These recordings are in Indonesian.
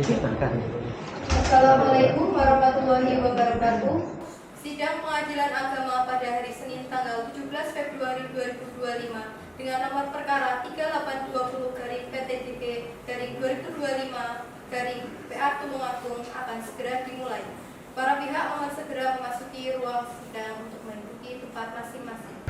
Assalamualaikum warahmatullahi wabarakatuh. Sidang Pengadilan Agama pada hari Senin tanggal 17 Februari 2025 dengan nomor perkara 3820-PTDP/2025/PA Tulungagung akan segera dimulai. Para pihak mohon segera memasuki ruang sidang untuk menduduki tempat masing-masing.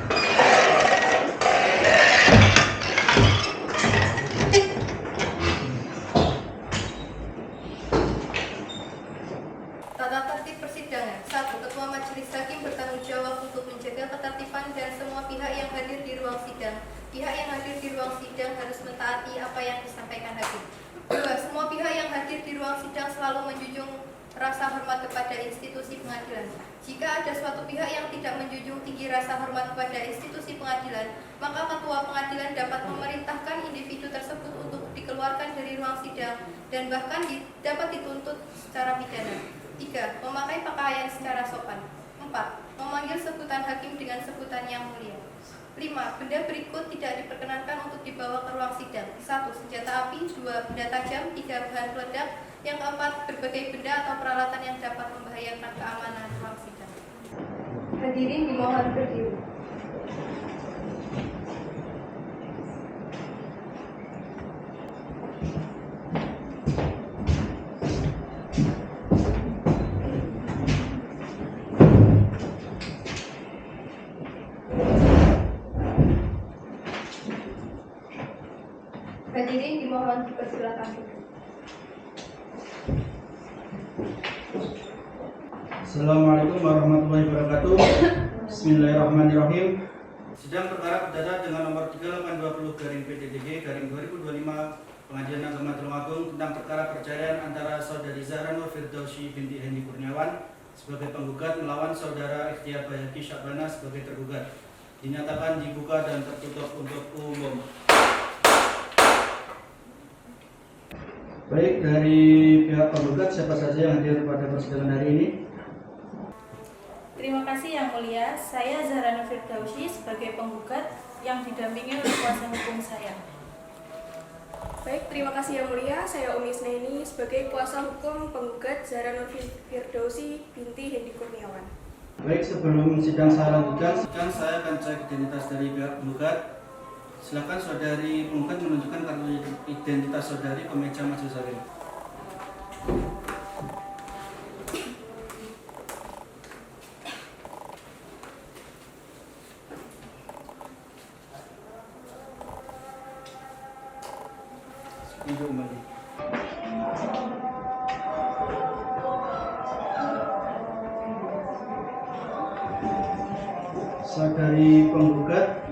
Tata tertib persidangan. 1. Ketua Majelis Hakim bertanggung jawab untuk menjaga ketertiban dan semua pihak yang hadir di ruang sidang. Pihak yang hadir di ruang sidang harus mentaati apa yang disampaikan hakim. 2. Semua pihak yang hadir di ruang sidang selalu menjunjung rasa hormat kepada institusi pengadilan. Jika ada suatu pihak yang tidak menjunjung tinggi rasa hormat kepada institusi pengadilan, maka ketua pengadilan dapat memerintahkan individu tersebut untuk dikeluarkan dari ruang sidang dan bahkan dapat dituntut secara pidana. 3. Memakai pakaian secara sopan. 4. Memanggil sebutan hakim dengan sebutan yang mulia. 5. Benda berikut tidak diperkenankan untuk dibawa ke ruang sidang. 1. Senjata api. 2. Benda tajam. 3. Bahan peledak. Yang keempat, berbagai benda atau peralatan yang dapat membahayakan keamanan ruang sidang. Hadirin dimohon berdiri. Hadirin dimohon dipersilakan duduk. Assalamualaikum warahmatullahi wabarakatuh. Bismillahirrahmanirrahim. Sidang perkara perdana dengan nomor 3820-PTDG/2025 Pengadilan Agama Tulungagung tentang perkara perceraian antara Saudari Zahra Nur Firdausi binti Hendy Kurniawan sebagai penggugat melawan Saudara Ikhtiar Bayhaqi Syakbana sebagai tergugat dinyatakan dibuka dan tertutup untuk umum. Baik, dari pihak penggugat siapa saja yang hadir pada persidangan hari ini? Terima kasih Yang Mulia, saya Zahra Nur Firdausi sebagai penggugat yang didampingi oleh kuasa hukum saya. Baik, terima kasih Yang Mulia, saya Umi Isnaini sebagai kuasa hukum penggugat Zahra Nur Firdausi binti Hendy Kurniawan. Baik, sebelum sidang saya lanjutkan, saya akan cek identitas dari pihak penggugat. Silakan saudari penggugat menunjukkan kartu identitas saudari ke meja majelis hakim. Tunjuk kembali. Saudari penggugat,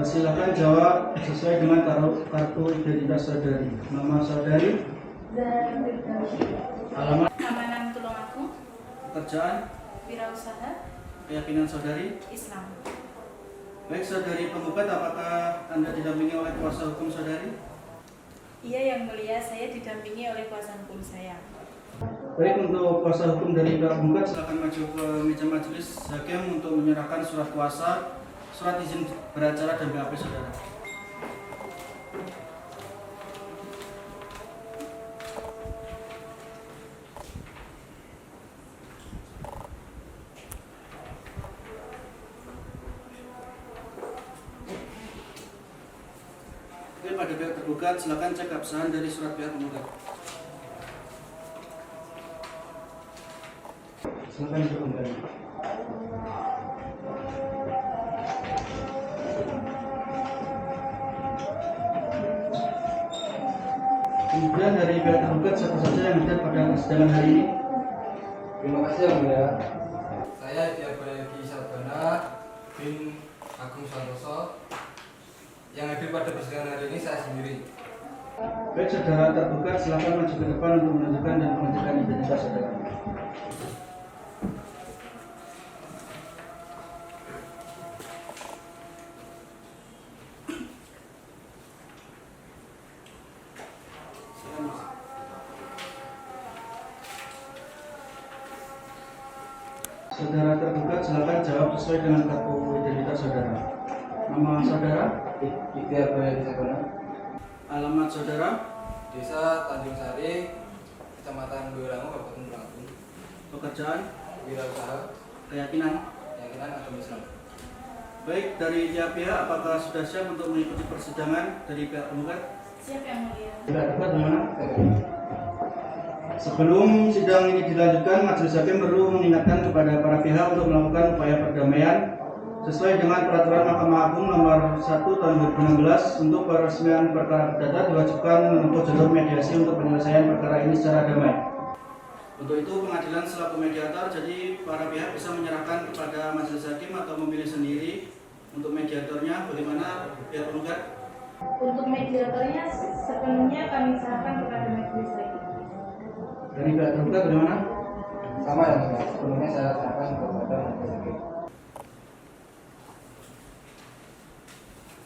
silakan jawab sesuai dengan kartu identitas saudari. Nama saudari, alamat, Keamanan Tulungagung, pekerjaan, wirausaha, keyakinan saudari, Islam. Baik, saudari penggugat, apakah Anda didampingi oleh kuasa hukum saudari? Iya Yang Mulia, saya didampingi oleh kuasa hukum saya. Baik, untuk kuasa hukum dari pihak penggugat silakan maju ke meja majelis hakim untuk menyerahkan surat kuasa, surat izin beracara dan BAP saudara. Oke, pada pihak tergugat silakan cek keabsahan dari surat pihak penggugat. Silakan duduk kembali. Kemudian dari pihak tergugat siapa saja yang hadir pada persidangan hari ini? Terima kasih Yang Mulia. Saya Ikhtiar Bayhaqi Syakbana bin Agung Santoso. Yang hadir pada persidangan hari ini saya sendiri. Baik, saudara tergugat silakan maju ke depan untuk menunjukkan dan mengecekkan identitas saudara. Saudara tergugat silakan jawab sesuai dengan kartu identitas saudara. Nama saudara, Ikhtiar Bayhaqi Syakbana. alamat saudara, Desa Tanjung Sari, Kecamatan Boyolangu, Kabupaten Tulungagung. Pekerjaan, Wirausaha, keyakinan. keyakinan agama Islam. Baik, dari tiap pihak apakah sudah siap untuk mengikuti persidangan dari pihak penggugat? Siap Yang Mulia. Tidak dapat mana? Sebelum sidang ini dilanjutkan, Majelis Hakim perlu mengingatkan kepada para pihak untuk melakukan upaya perdamaian sesuai dengan Peraturan Mahkamah Agung Nomor 1 Tahun 2016 untuk peresmian perkara perdata diwajibkan menempuh jalur mediasi untuk penyelesaian perkara ini secara damai. Untuk itu pengadilan selaku mediator, jadi para pihak bisa menyerahkan kepada Majelis Hakim atau memilih sendiri untuk mediatornya. Bagaimana pihak penggugat? Untuk mediatornya sepenuhnya kami serahkan kepada majelis hakim. Dari pihak tergugat bagaimana? Sama Yang Mulia, sebelumnya saya serahkan kepada majelis hakim.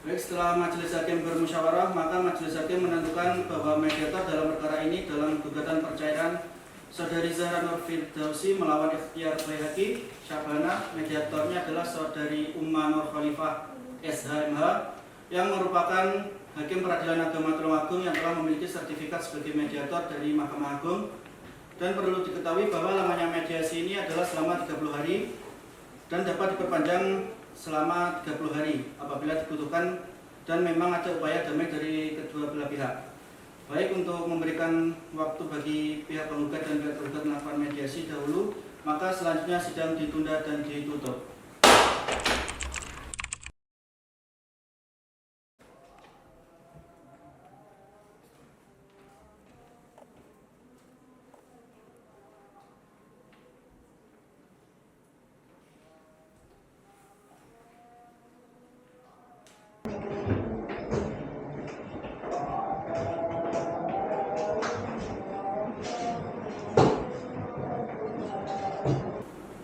Baik, setelah Majelis Hakim bermusyawarah, maka Majelis Hakim menentukan bahwa mediator dalam perkara ini dalam gugatan perceraian Saudari Zahra Nur Firdausi melawan Ikhtiar Baihaqi Syahbana. Mediatornya adalah Saudari Umma Nur Khalifah SHMH yang merupakan Hakim Peradilan Agama Tulungagung yang telah memiliki sertifikat sebagai mediator dari Mahkamah Agung. Dan perlu diketahui bahwa lamanya mediasi ini adalah selama 30 hari dan dapat diperpanjang selama 30 hari apabila dibutuhkan dan memang ada upaya damai dari kedua belah pihak. Baik, untuk memberikan waktu bagi pihak penggugat dan pihak tergugat melakukan mediasi dahulu, maka selanjutnya sidang ditunda dan ditutup.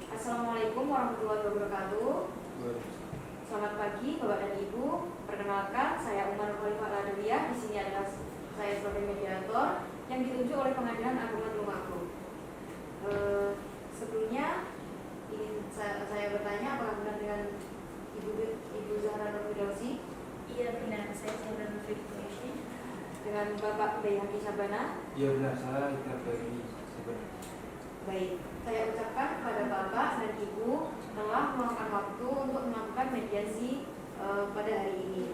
Assalamualaikum warahmatullahi wabarakatuh. Selamat pagi Bapak dan Ibu. Perkenalkan, saya Umar Khalifah Ladawiyah. Di sini adalah saya sebagai mediator yang ditunjuk oleh Pengadilan Agama Tulungagung. Sebelumnya ingin saya bertanya, apakah benar dengan Ibu Zahra Nur Firdausi? Iya benar, saya Zahra Nur Firdausi. Dengan Bapak Baihaqi Syahbana? Iya benar, saya Ikhtiar Baihaqi Syahbana. Baik, saya ucapkan kepada Bapak dan Ibu telah meluangkan waktu untuk melakukan mediasi pada hari ini.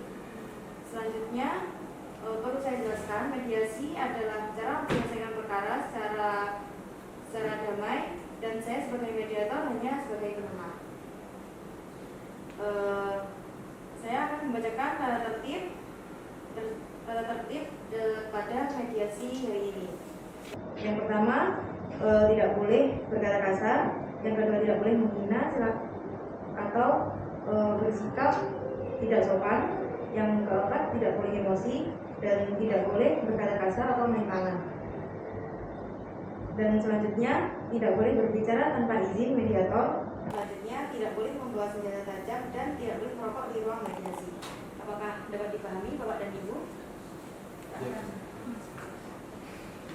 Selanjutnya, perlu saya jelaskan, mediasi adalah cara menyelesaikan perkara secara damai dan saya sebagai mediator hanya sebagai penengah. Saya akan membacakan tata tertib pada mediasi hari ini. Yang pertama, tidak boleh berkata kasar. Yang kedua, tidak boleh menghina atau bersikap tidak sopan. Yang keempat, tidak boleh emosi dan tidak boleh berkata kasar atau main tangan. Dan selanjutnya, tidak boleh berbicara tanpa izin mediator. Selanjutnya, tidak boleh membawa senjata tajam dan tidak boleh merokok di ruang mediasi. Apakah dapat dipahami Bapak dan Ibu? Ya.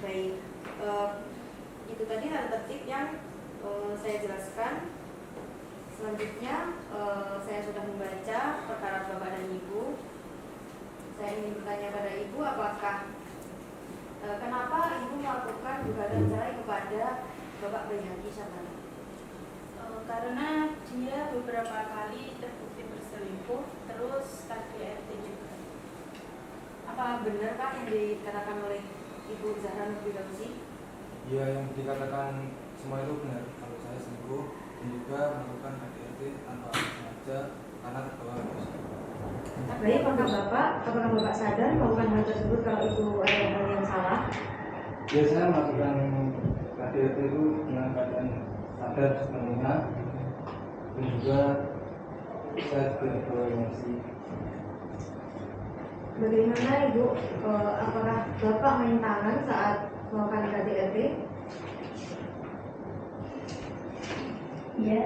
Baik, itu tadi tata tertib yang saya jelaskan. Selanjutnya, saya sudah membaca perkara Bapak dan Ibu. Saya ingin bertanya pada Ibu, apakah kenapa Ibu melakukan gugatan cerai kepada Bapak Baihaqi Syahbana? Karena dia beberapa kali terbukti berselingkuh, terus KDRT juga. Apa benarkah yang dikatakan oleh Ibu Zahra Nur Firdausi? Iya, yang dikatakan semua itu benar. Kalau saya selingkuh dan juga melakukan KDRT tanpa sengaja karena terbawa emosi. Baik, apakah Bapak sadar melakukan hal tersebut kalau itu ada hal yang salah? Ya, saya melakukan KDRT itu dengan keadaan sadar sepenuhnya dan juga saya juga terbawa emosi. Bagaimana Ibu, apakah Bapak main tangan saat melakukan KDRT? Iya,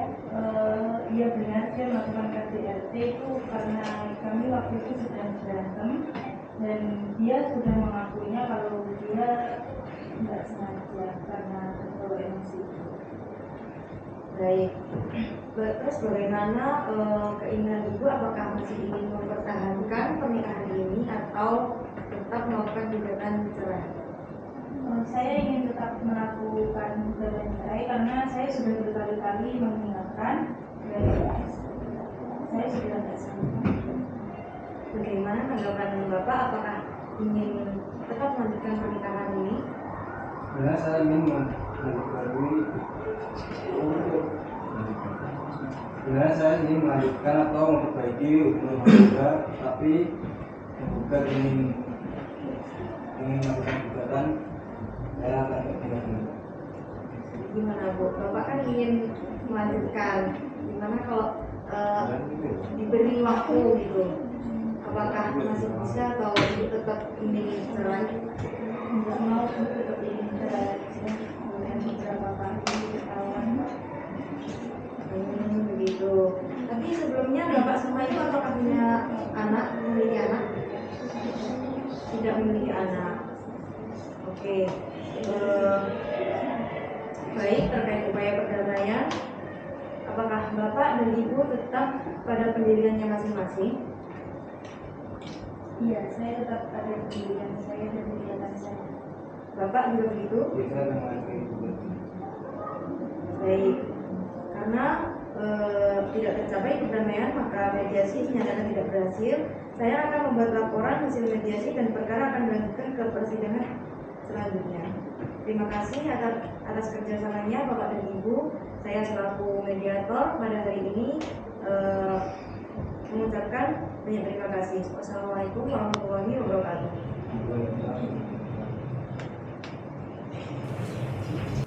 iya benar, dia melakukan KDRT itu karena kami waktu itu sedang berantem dan dia sudah mengakuinya kalau dia tidak sengaja karena terbawa emosi. Baik, terus bagaimana keinginan Ibu, apakah masih ingin mempertahankan pernikahan ini atau tetap melakukan gugatan cerai? gugatan cerai karena saya sudah berkali-kali mengingatkan dan saya sudah tidak sanggup. Bagaimana tanggapan Bapak? Apakah ingin tetap melanjutkan pernikahan ini? Sebenarnya saya ingin melanjutkan atau memperbaiki hubungan keluarga, tapi menggugat ingin melakukan gugatan, saya akan bertindak. Gimana Bu? Bapak kan ingin melanjutkan, gimana kalau diberi waktu gitu? Apakah masih bisa atau Ibu tetap ingin cerai? Tidak mau tetap ingin cerai dengan beberapa kali ketahuan. Begitu. Tapi sebelumnya Bapak sama Ibu apakah punya anak, memiliki anak? Tidak memiliki anak. Oke. Baik, terkait upaya perdamaian, apakah Bapak dan Ibu tetap pada pendiriannya masing-masing? Iya, saya tetap pada pendirian saya dan kegiatan saya. Bapak juga begitu? Bisa dengan gugatan. Baik. Karena tidak tercapai perdamaian, maka mediasi dinyatakan tidak berhasil. Saya akan membuat laporan hasil mediasi dan perkara akan dilanjutkan ke persidangan selanjutnya. Terima kasih atas kerjasamanya Bapak dan Ibu. Saya selaku mediator pada hari ini mengucapkan banyak terima kasih. Wassalamualaikum warahmatullahi wabarakatuh.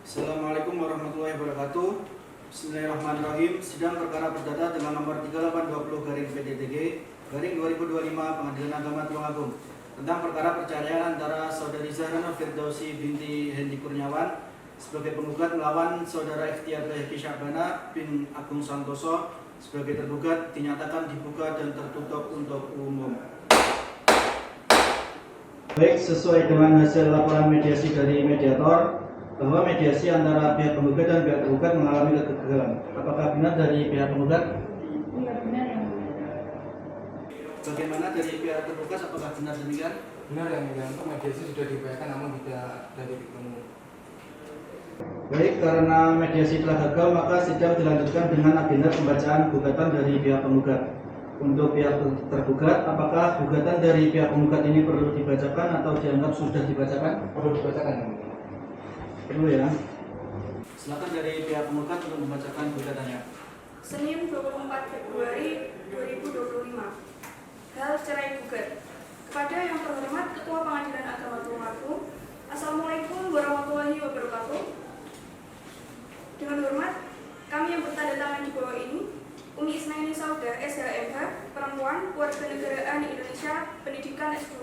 Assalamualaikum warahmatullahi wabarakatuh. Bismillahirrahmanirrahim. Sidang perkara perdata dengan nomor 3820/PDTG/2025 Pengadilan Agama Tulungagung tentang perkara perceraian antara Saudari Zahra Nur Firdausi binti Hendi Kurniawan sebagai penggugat melawan Saudara Ikhtiar Bayhaqi Syahbana bin Agung Santoso sebagai tergugat dinyatakan dibuka dan tertutup untuk umum. Baik, sesuai dengan hasil laporan mediasi dari mediator bahwa mediasi antara pihak penggugat dan pihak tergugat mengalami kegagalan. Apakah benar dari pihak penggugat? Iya, benar yang mulia. Bagaimana dari pihak tergugat? Apakah benar demikian? Benar yang mulia, untuk mediasi sudah diupayakan namun tidak dari ketemu. Baik, karena mediasi telah gagal, maka sidang dilanjutkan dengan agenda pembacaan gugatan dari pihak penggugat. Untuk pihak tergugat, apakah gugatan dari pihak penggugat ini perlu dibacakan atau dianggap sudah dibacakan? Perlu dibacakan yang mulia. Perlu ya. Silakan dari pihak penggugat untuk membacakan gugatannya. Senin 24 Februari 2025. Hal cerai gugat. Kepada yang terhormat Ketua Pengadilan Agama Tulungagung, Assalamualaikum warahmatullahi wabarakatuh. Dengan hormat, kami yang bertanda tangan di bawah ini, Umi Isnaini Sauda, SHMH, perempuan, warganegaraan Indonesia, pendidikan S2,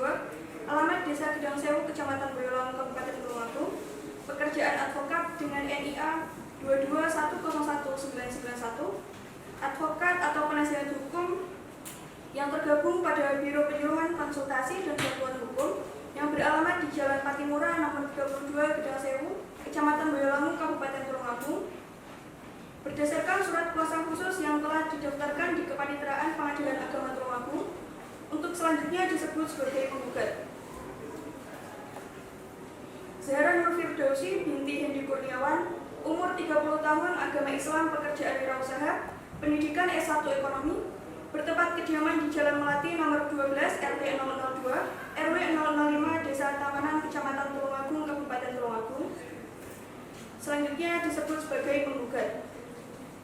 alamat Desa Gedang Sewu, Kecamatan Boyolali, Kabupaten Tulungagung, pekerjaan advokat dengan NIA 2210191, advokat atau penasihat hukum yang tergabung pada Biro Penyuluhan Konsultasi dan Bantuan Hukum yang beralamat di Jalan Patimura nomor 32 Gedang Sewu, Kecamatan Boyolali, Kabupaten Tulungagung, berdasarkan surat kuasa khusus yang telah didaftarkan di Kepaniteraan Pengadilan Agama Tulungagung untuk selanjutnya disebut sebagai penggugat. Zahra Nur Firdausi binti Hendi Kurniawan, umur 30 tahun, agama Islam, pekerjaan wirausaha, pendidikan S1 Ekonomi, bertempat kediaman di Jalan Melati nomor 12 RT 002 RW 005 Desa Tamanan, Kecamatan Tulungagung, Kabupaten Tulungagung. Selanjutnya disebut sebagai penggugat.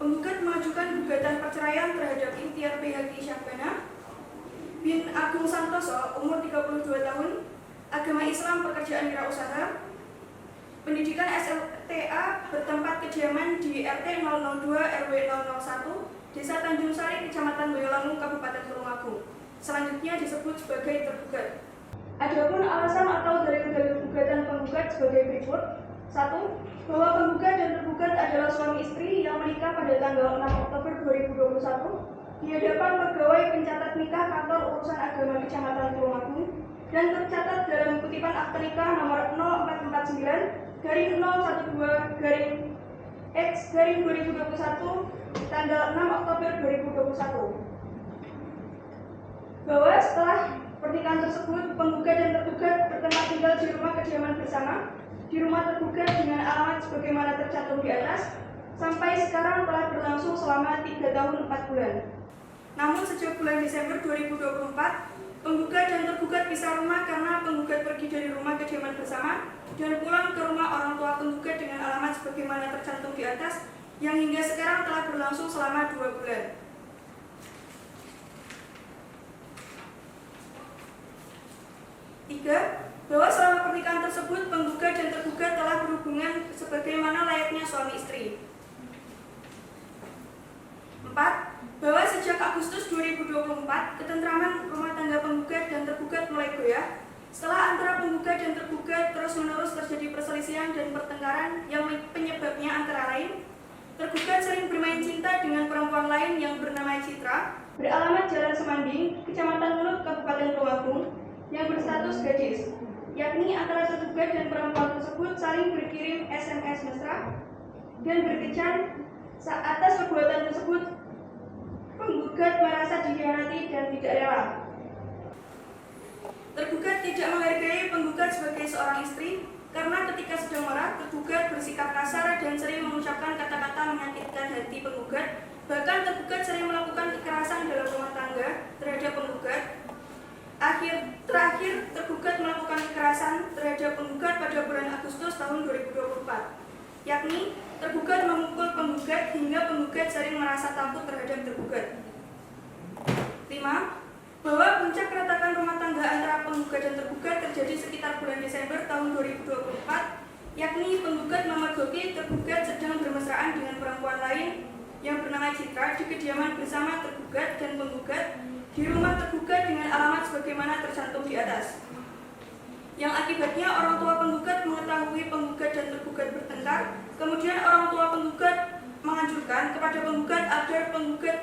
Penggugat mengajukan gugatan perceraian terhadap Ikhtiar Bayhaqi Syahbana bin Agung Santoso, umur 32 tahun, agama Islam, pekerjaan wirausaha, pendidikan SLTA, bertempat kediaman di RT 002 RW 001 Desa Tanjung Sari, Kecamatan Boyolali, Kabupaten Tulungagung. Selanjutnya disebut sebagai tergugat. Adapun alasan atau dalil-dalil gugatan penggugat sebagai berikut. 1. Bahwa penggugat dan tergugat adalah suami istri yang menikah pada tanggal 6 Oktober 2021 di hadapan pegawai pencatat nikah Kantor Urusan Agama Kecamatan Tulungagung dan tercatat dalam kutipan akte nikah nomor 0449-012-X-2021 tanggal 6 Oktober 2021. Bahwa setelah pernikahan tersebut, penggugat dan tergugat bertempat tinggal di rumah kediaman bersama di rumah tergugat dengan alamat sebagaimana tercantum di atas sampai sekarang telah berlangsung selama 3 tahun 4 bulan. Namun sejak bulan Desember 2024, penggugat dan tergugat pisah rumah karena penggugat pergi dari rumah kediaman bersama dan pulang ke rumah orang tua penggugat dengan alamat sebagaimana tercantum di atas yang hingga sekarang telah berlangsung selama 2 bulan. 3. Bahwa selama pernikahan tersebut penggugat dan tergugat telah berhubungan sebagaimana layaknya suami istri. 4. Bahwa sejak Agustus 2024, ketentraman rumah tangga penggugat dan tergugat mulai goyah setelah antara penggugat dan tergugat terus-menerus terjadi perselisihan dan pertengkaran yang penyebabnya antara lain tergugat sering bermain cinta dengan perempuan lain yang bernama Citra, beralamat Jalan Semanding, Kecamatan Melut, Kabupaten Tulungagung, yang berstatus gadis, yakni antara tergugat dan perempuan tersebut saling berkirim SMS mesra dan berkencan. Atas perbuatan tersebut, penggugat merasa dikhianati dan tidak rela. Tergugat tidak menghargai penggugat sebagai seorang istri karena ketika sedang marah, tergugat bersikap kasar dan sering mengucapkan kata-kata menyakitkan hati penggugat. Bahkan tergugat sering melakukan kekerasan dalam rumah tangga terhadap penggugat. Terakhir, tergugat melakukan kekerasan terhadap penggugat pada bulan Agustus tahun 2024, yakni tergugat memukul penggugat hingga penggugat sering merasa takut terhadap tergugat. 5. Bahwa puncak keretakan rumah tangga antara penggugat dan tergugat terjadi sekitar bulan Desember tahun 2024, yakni penggugat memergoki tergugat sedang bermesraan dengan perempuan lain yang bernama Citra di kediaman bersama tergugat dan penggugat di rumah tergugat dengan alamat sebagaimana tercantum di atas. Yang akibatnya orang tua penggugat mengetahui penggugat dan tergugat bertengkar, kemudian orang tua penggugat menganjurkan kepada penggugat agar penggugat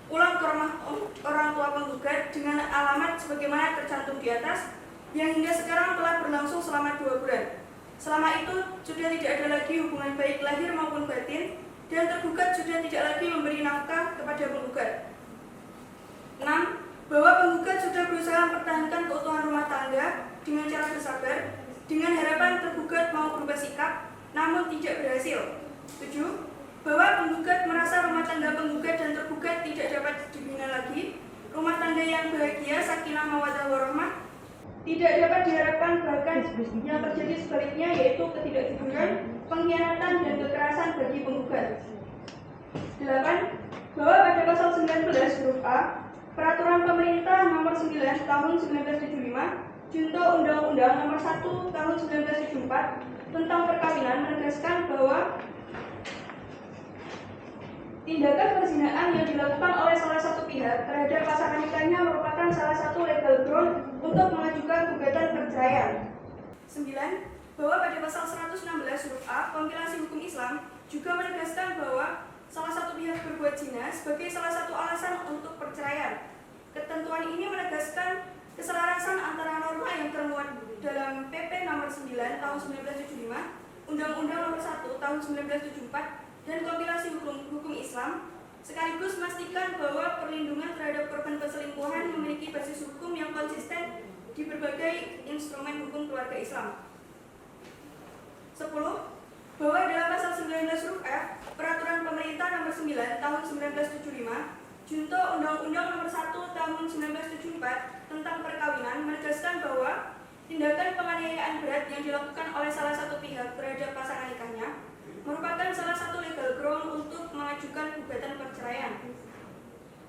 pulang ke rumah orang tua penggugat dengan alamat sebagaimana tercantum di atas yang hingga sekarang telah berlangsung selama 2 bulan. Selama itu sudah tidak ada lagi hubungan baik lahir maupun batin dan tergugat sudah tidak lagi memberi nafkah kepada penggugat. 6. Bahwa penggugat sudah berusaha mempertahankan keutuhan rumah tangga dengan cara bersabar dengan harapan tergugat mau berubah sikap namun tidak berhasil. 7. Bahwa penggugat merasa rumah tangga penggugat dan tergugat tidak dapat dibina lagi, rumah tangga yang bahagia sakinah mawaddah warahmah tidak dapat diharapkan, bahkan yang terjadi sebaliknya yaitu ketidakjujuran, pengkhianatan dan kekerasan bagi penggugat. 8. Bahwa pada pasal 19 huruf A Peraturan Pemerintah Nomor 9 Tahun 1975 Junto Undang-Undang Nomor 1 Tahun 1974 tentang perkawinan menegaskan bahwa tindakan perzinahan yang dilakukan oleh salah satu pihak terhadap pasangan nikahnya merupakan salah satu legal ground untuk mengajukan gugatan perceraian. 9. Bahwa pada pasal 116 huruf A Kompilasi Hukum Islam juga menegaskan bahwa salah satu pihak berbuat zina sebagai salah satu alasan untuk perceraian. Ketentuan ini menegaskan keselarasan antara norma yang termuat dalam PP Nomor 9 Tahun 1975, Undang-Undang Nomor 1 Tahun 1974, dan Kompilasi Hukum Islam, sekaligus memastikan bahwa perlindungan terhadap korban perselingkuhan memiliki basis hukum yang konsisten di berbagai instrumen hukum keluarga Islam. 10. Bahwa dalam pasal 19 huruf F Peraturan Pemerintah Nomor 9 Tahun 1975 Junto Undang-Undang Nomor 1 Tahun 1974 tentang perkawinan menegaskan bahwa tindakan penganiayaan berat yang dilakukan oleh salah satu pihak terhadap pasangan nikahnya merupakan salah satu legal ground untuk mengajukan gugatan perceraian.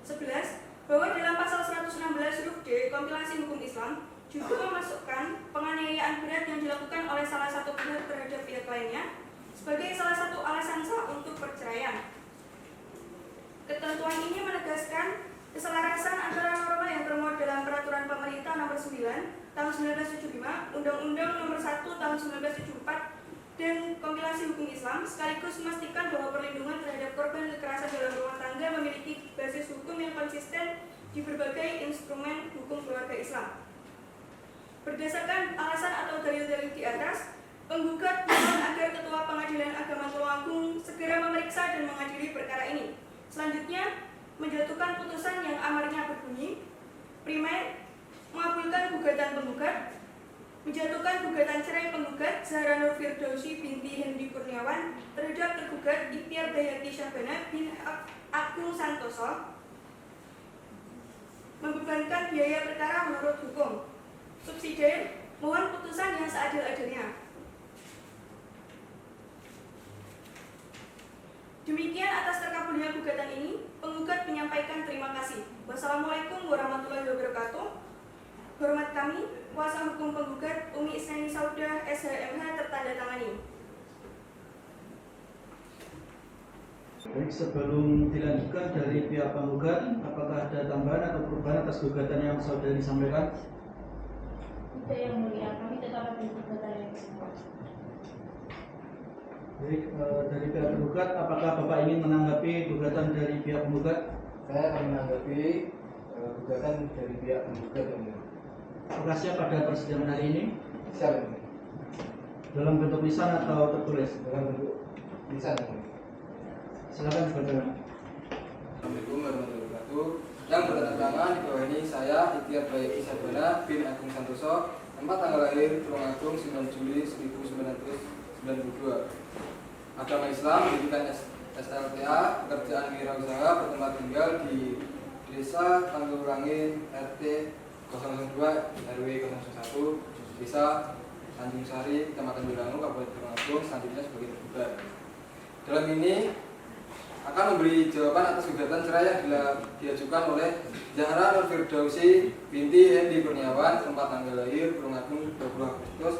11. Bahwa dalam pasal 116 huruf D Kompilasi Hukum Islam juga memasukkan penganiayaan berat yang dilakukan oleh salah satu pihak terhadap pihak lainnya sebagai salah satu alasan sah untuk perceraian. Ketentuan ini menegaskan keselarasan antara norma yang termuat dalam Peraturan Pemerintah Nomor 9 Tahun 1975, Undang-Undang Nomor 1 Tahun 1974, dan Kompilasi Hukum Islam, sekaligus memastikan bahwa perlindungan terhadap korban kekerasan dalam rumah tangga memiliki basis hukum yang konsisten di berbagai instrumen hukum keluarga Islam. Berdasarkan alasan atau dalil-dalil di atas, penggugat mohon agar Ketua Pengadilan Agama Tulungagung segera memeriksa dan mengadili perkara ini. Selanjutnya, menjatuhkan putusan yang amarnya berbunyi: primer, mengabulkan gugatan penggugat. menjatuhkan gugatan cerai penggugat Zahra Nur Firdausi binti Hendi Kurniawan terhadap tergugat Ikhtiar Bayhaqi Syahbana bin Agung Santoso, membebankan biaya perkara menurut hukum. Subsidiar, mohon putusan yang seadil-adilnya. Demikian atas terkabulnya gugatan ini, penggugat menyampaikan terima kasih. Wassalamualaikum warahmatullahi wabarakatuh. Hormat kami, kuasa hukum penggugat Umi Isnani Saudah SHMH tertanda tangani. Baik, sebelum dilanjutkan dari pihak penggugat, apakah ada tambahan atau perubahan atas gugatan yang saudari sampaikan? Itu yang mulia, kami tetap akan gugatan yang semua. Baik, dari pihak penggugat, apakah Bapak ingin menanggapi gugatan dari pihak penggugat? Saya akan menanggapi gugatan dari pihak penggugat yang mulia. Apakah siap pada persidangan hari ini? Siap yang mulia. Dalam bentuk lisan atau tertulis? Dalam bentuk lisan yang mulia. Silakan saudara. Assalamualaikum warahmatullahi wabarakatuh. Yang bertanda tangan di bawah ini saya Ikhtiar Bayhaqi Syahbana bin Agung Santoso, tempat tanggal lahir Tulungagung 9 Juli 1992. Agama Islam, pendidikan SLTA, pekerjaan wirausaha, bertempat tinggal di Desa Tanggulangin RT 002 RW 001 Desa Tanjung Sari, Kecamatan Durango, Kabupaten Tulungagung, selanjutnya sebagai tergugat. Dalam ini akan memberi jawaban atas gugatan cerai yang diajukan oleh Zahra Nur Firdausi binti Hendi Kurniawan, tempat tanggal lahir Tulungagung 20 Agustus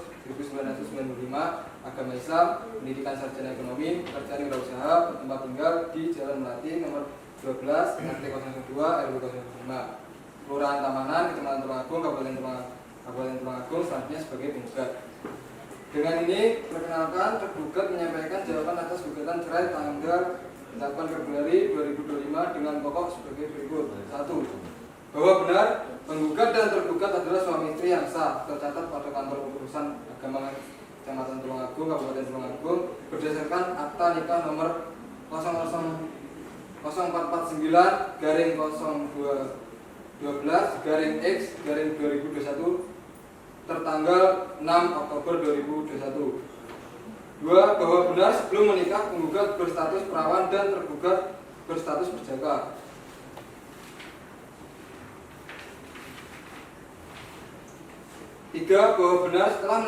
1995, agama Islam, pendidikan sarjana ekonomi, pekerjaan wirausaha, bertempat tinggal di Jalan Melati nomor 12 RT 002 RW 005 Kelurahan Tamanan, Kecamatan Tulungagung, Kabupaten Tulungagung, selanjutnya sebagai penggugat. Dengan ini, perkenalkan tergugat menyampaikan jawaban atas gugatan cerai tanggal 8 Februari 2025 dengan pokok sebagai berikut. 1. Bahwa benar penggugat dan tergugat adalah suami istri yang sah, tercatat pada kantor urusan agama Kecamatan Tulungagung, Kabupaten Tulungagung, berdasarkan akta nikah nomor 04/04/02/X/2021 tertanggal 6 Oktober 2021. 2. Bahwa benar sebelum menikah penggugat berstatus perawan dan tergugat berstatus berjaka. 3. Bahwa benar setelah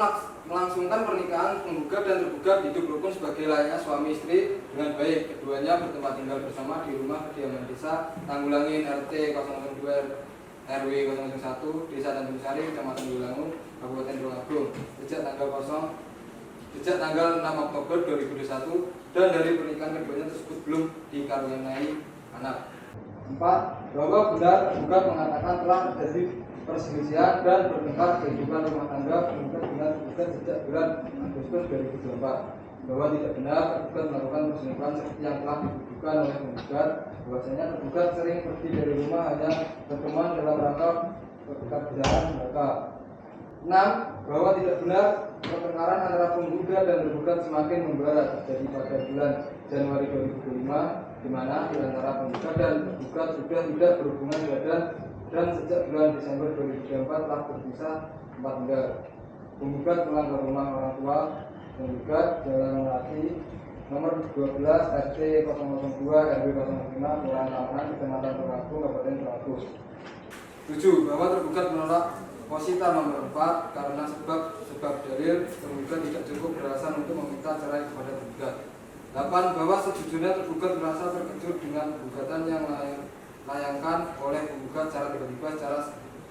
melangsungkan pernikahan penggugat dan tergugat hidup rukun sebagai layaknya suami istri dengan baik. Keduanya bertempat tinggal bersama di rumah kediaman desa Tanggulangin RT 002 RW 001 Desa Tanjung Sari, Kecamatan Durango, Kabupaten Tulungagung sejak tanggal 6 Oktober 2021 dan dari pernikahan keduanya tersebut belum dikaruniai anak. 4. Bahwa benar tergugat mengatakan telah terjadi perselisihan dan bertengkar kehidupan rumah tangga penggugat dengan tergugat sejak bulan Agustus 2024. Bahwa tidak benar tergugat melakukan perselingkuhan seperti yang telah dituduhkan oleh penggugat, bahwasanya tergugat sering pergi dari rumah hanya berteman dalam rangka pekerjaan mereka. 6. Bahwa tidak benar pertengkaran antara penggugat dan tergugat semakin membara terjadi pada bulan Januari 2025, di mana di antara penggugat dan tergugat sudah tidak berhubungan badan dan sejak bulan Desember 2024 telah berpisah tempat tinggal. Penggugat pulang ke rumah orang tua penggugat Jalan Melati nomor 12 RT 002 RW 05 Kelurahan Tamanan, Kecamatan Tulungagung, Kabupaten Tulungagung. 7. Bahwa tergugat menolak posita nomor 4 karena sebab dalil tergugat tidak cukup beralasan untuk meminta cerai kepada tergugat. 8. Bahwa sejujurnya tergugat merasa terkejut dengan gugatan yang layangkan oleh penggugat secara tiba-tiba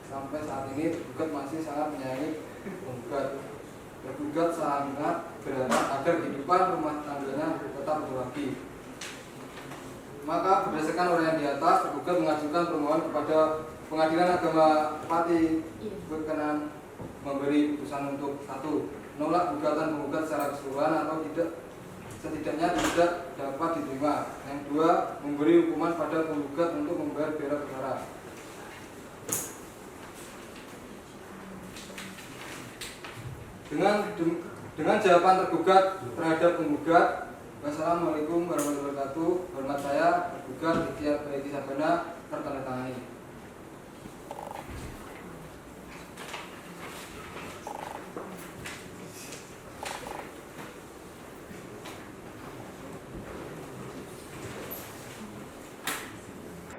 sampai saat ini tergugat masih sangat menyayangi penggugat. Tergugat sangat berharap agar kehidupan rumah tangganya tetap berbagi. Maka berdasarkan uraian di atas, tergugat mengajukan permohonan kepada Pengadilan Agama Pati berkenan memberi putusan untuk 1. Menolak gugatan penggugat secara keseluruhan atau setidaknya tidak dapat diterima. Yang 2. Memberi hukuman pada penggugat untuk membayar biaya perkara. Dengan jawaban tergugat terhadap penggugat, wassalamualaikum warahmatullahi wabarakatuh. Hormat saya tergugat Ikhtiar Bayhaqi Syahbana tertandatangani.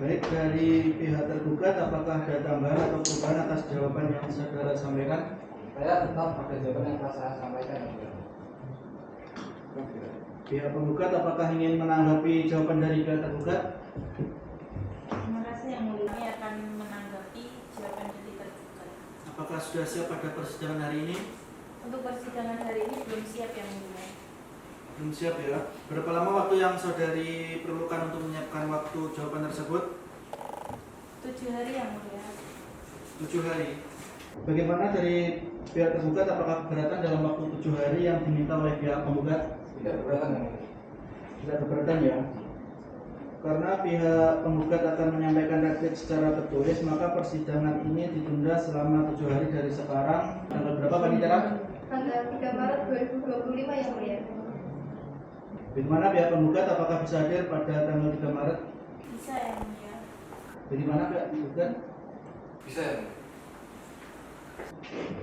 Baik, dari pihak tergugat apakah ada tambahan atau perubahan atas jawaban yang saudara sampaikan? Saya tetap pada jawaban yang telah saya sampaikan. Pihak penggugat apakah ingin menanggapi jawaban dari pihak tergugat? Terima kasih yang mulia. Kami akan menanggapi jawaban dari tergugat. Apakah sudah siap pada persidangan hari ini? Untuk persidangan hari ini belum siap yang mulia. Belum siap ya. Berapa lama waktu yang saudari perlukan untuk menyiapkan waktu jawaban tersebut? 7 hari yang mulia. 7 hari. Bagaimana dari pihak tergugat, apakah keberatan dalam waktu 7 hari yang diminta oleh pihak penggugat? Tidak keberatan. Tidak keberatan ya. Karena pihak penggugat akan menyampaikan replik secara tertulis, maka persidangan ini ditunda selama 7 hari dari sekarang. Tanggal berapa Pak Nitera? Tanggal 3 Maret 2025 yang mulia. Bagaimana pihak penggugat, apakah bisa hadir pada tanggal 3 Maret? Bisa yang mulia. Bagaimana pihak penggugat? Bisa ya?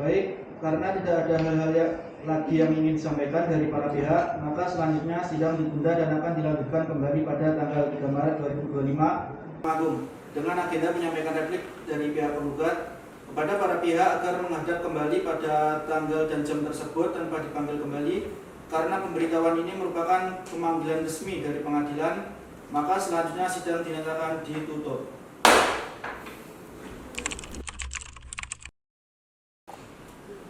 Baik, karena tidak ada hal-hal lagi yang ingin disampaikan dari para pihak, maka selanjutnya sidang ditunda dan akan dilanjutkan kembali pada tanggal 3 Maret 2025 Agung dengan agenda menyampaikan replik dari pihak penggugat kepada para pihak agar menghadap kembali pada tanggal dan jam tersebut tanpa dipanggil kembali. Karena pemberitahuan ini merupakan pemanggilan resmi dari pengadilan, maka selanjutnya sidang dinyatakan ditutup.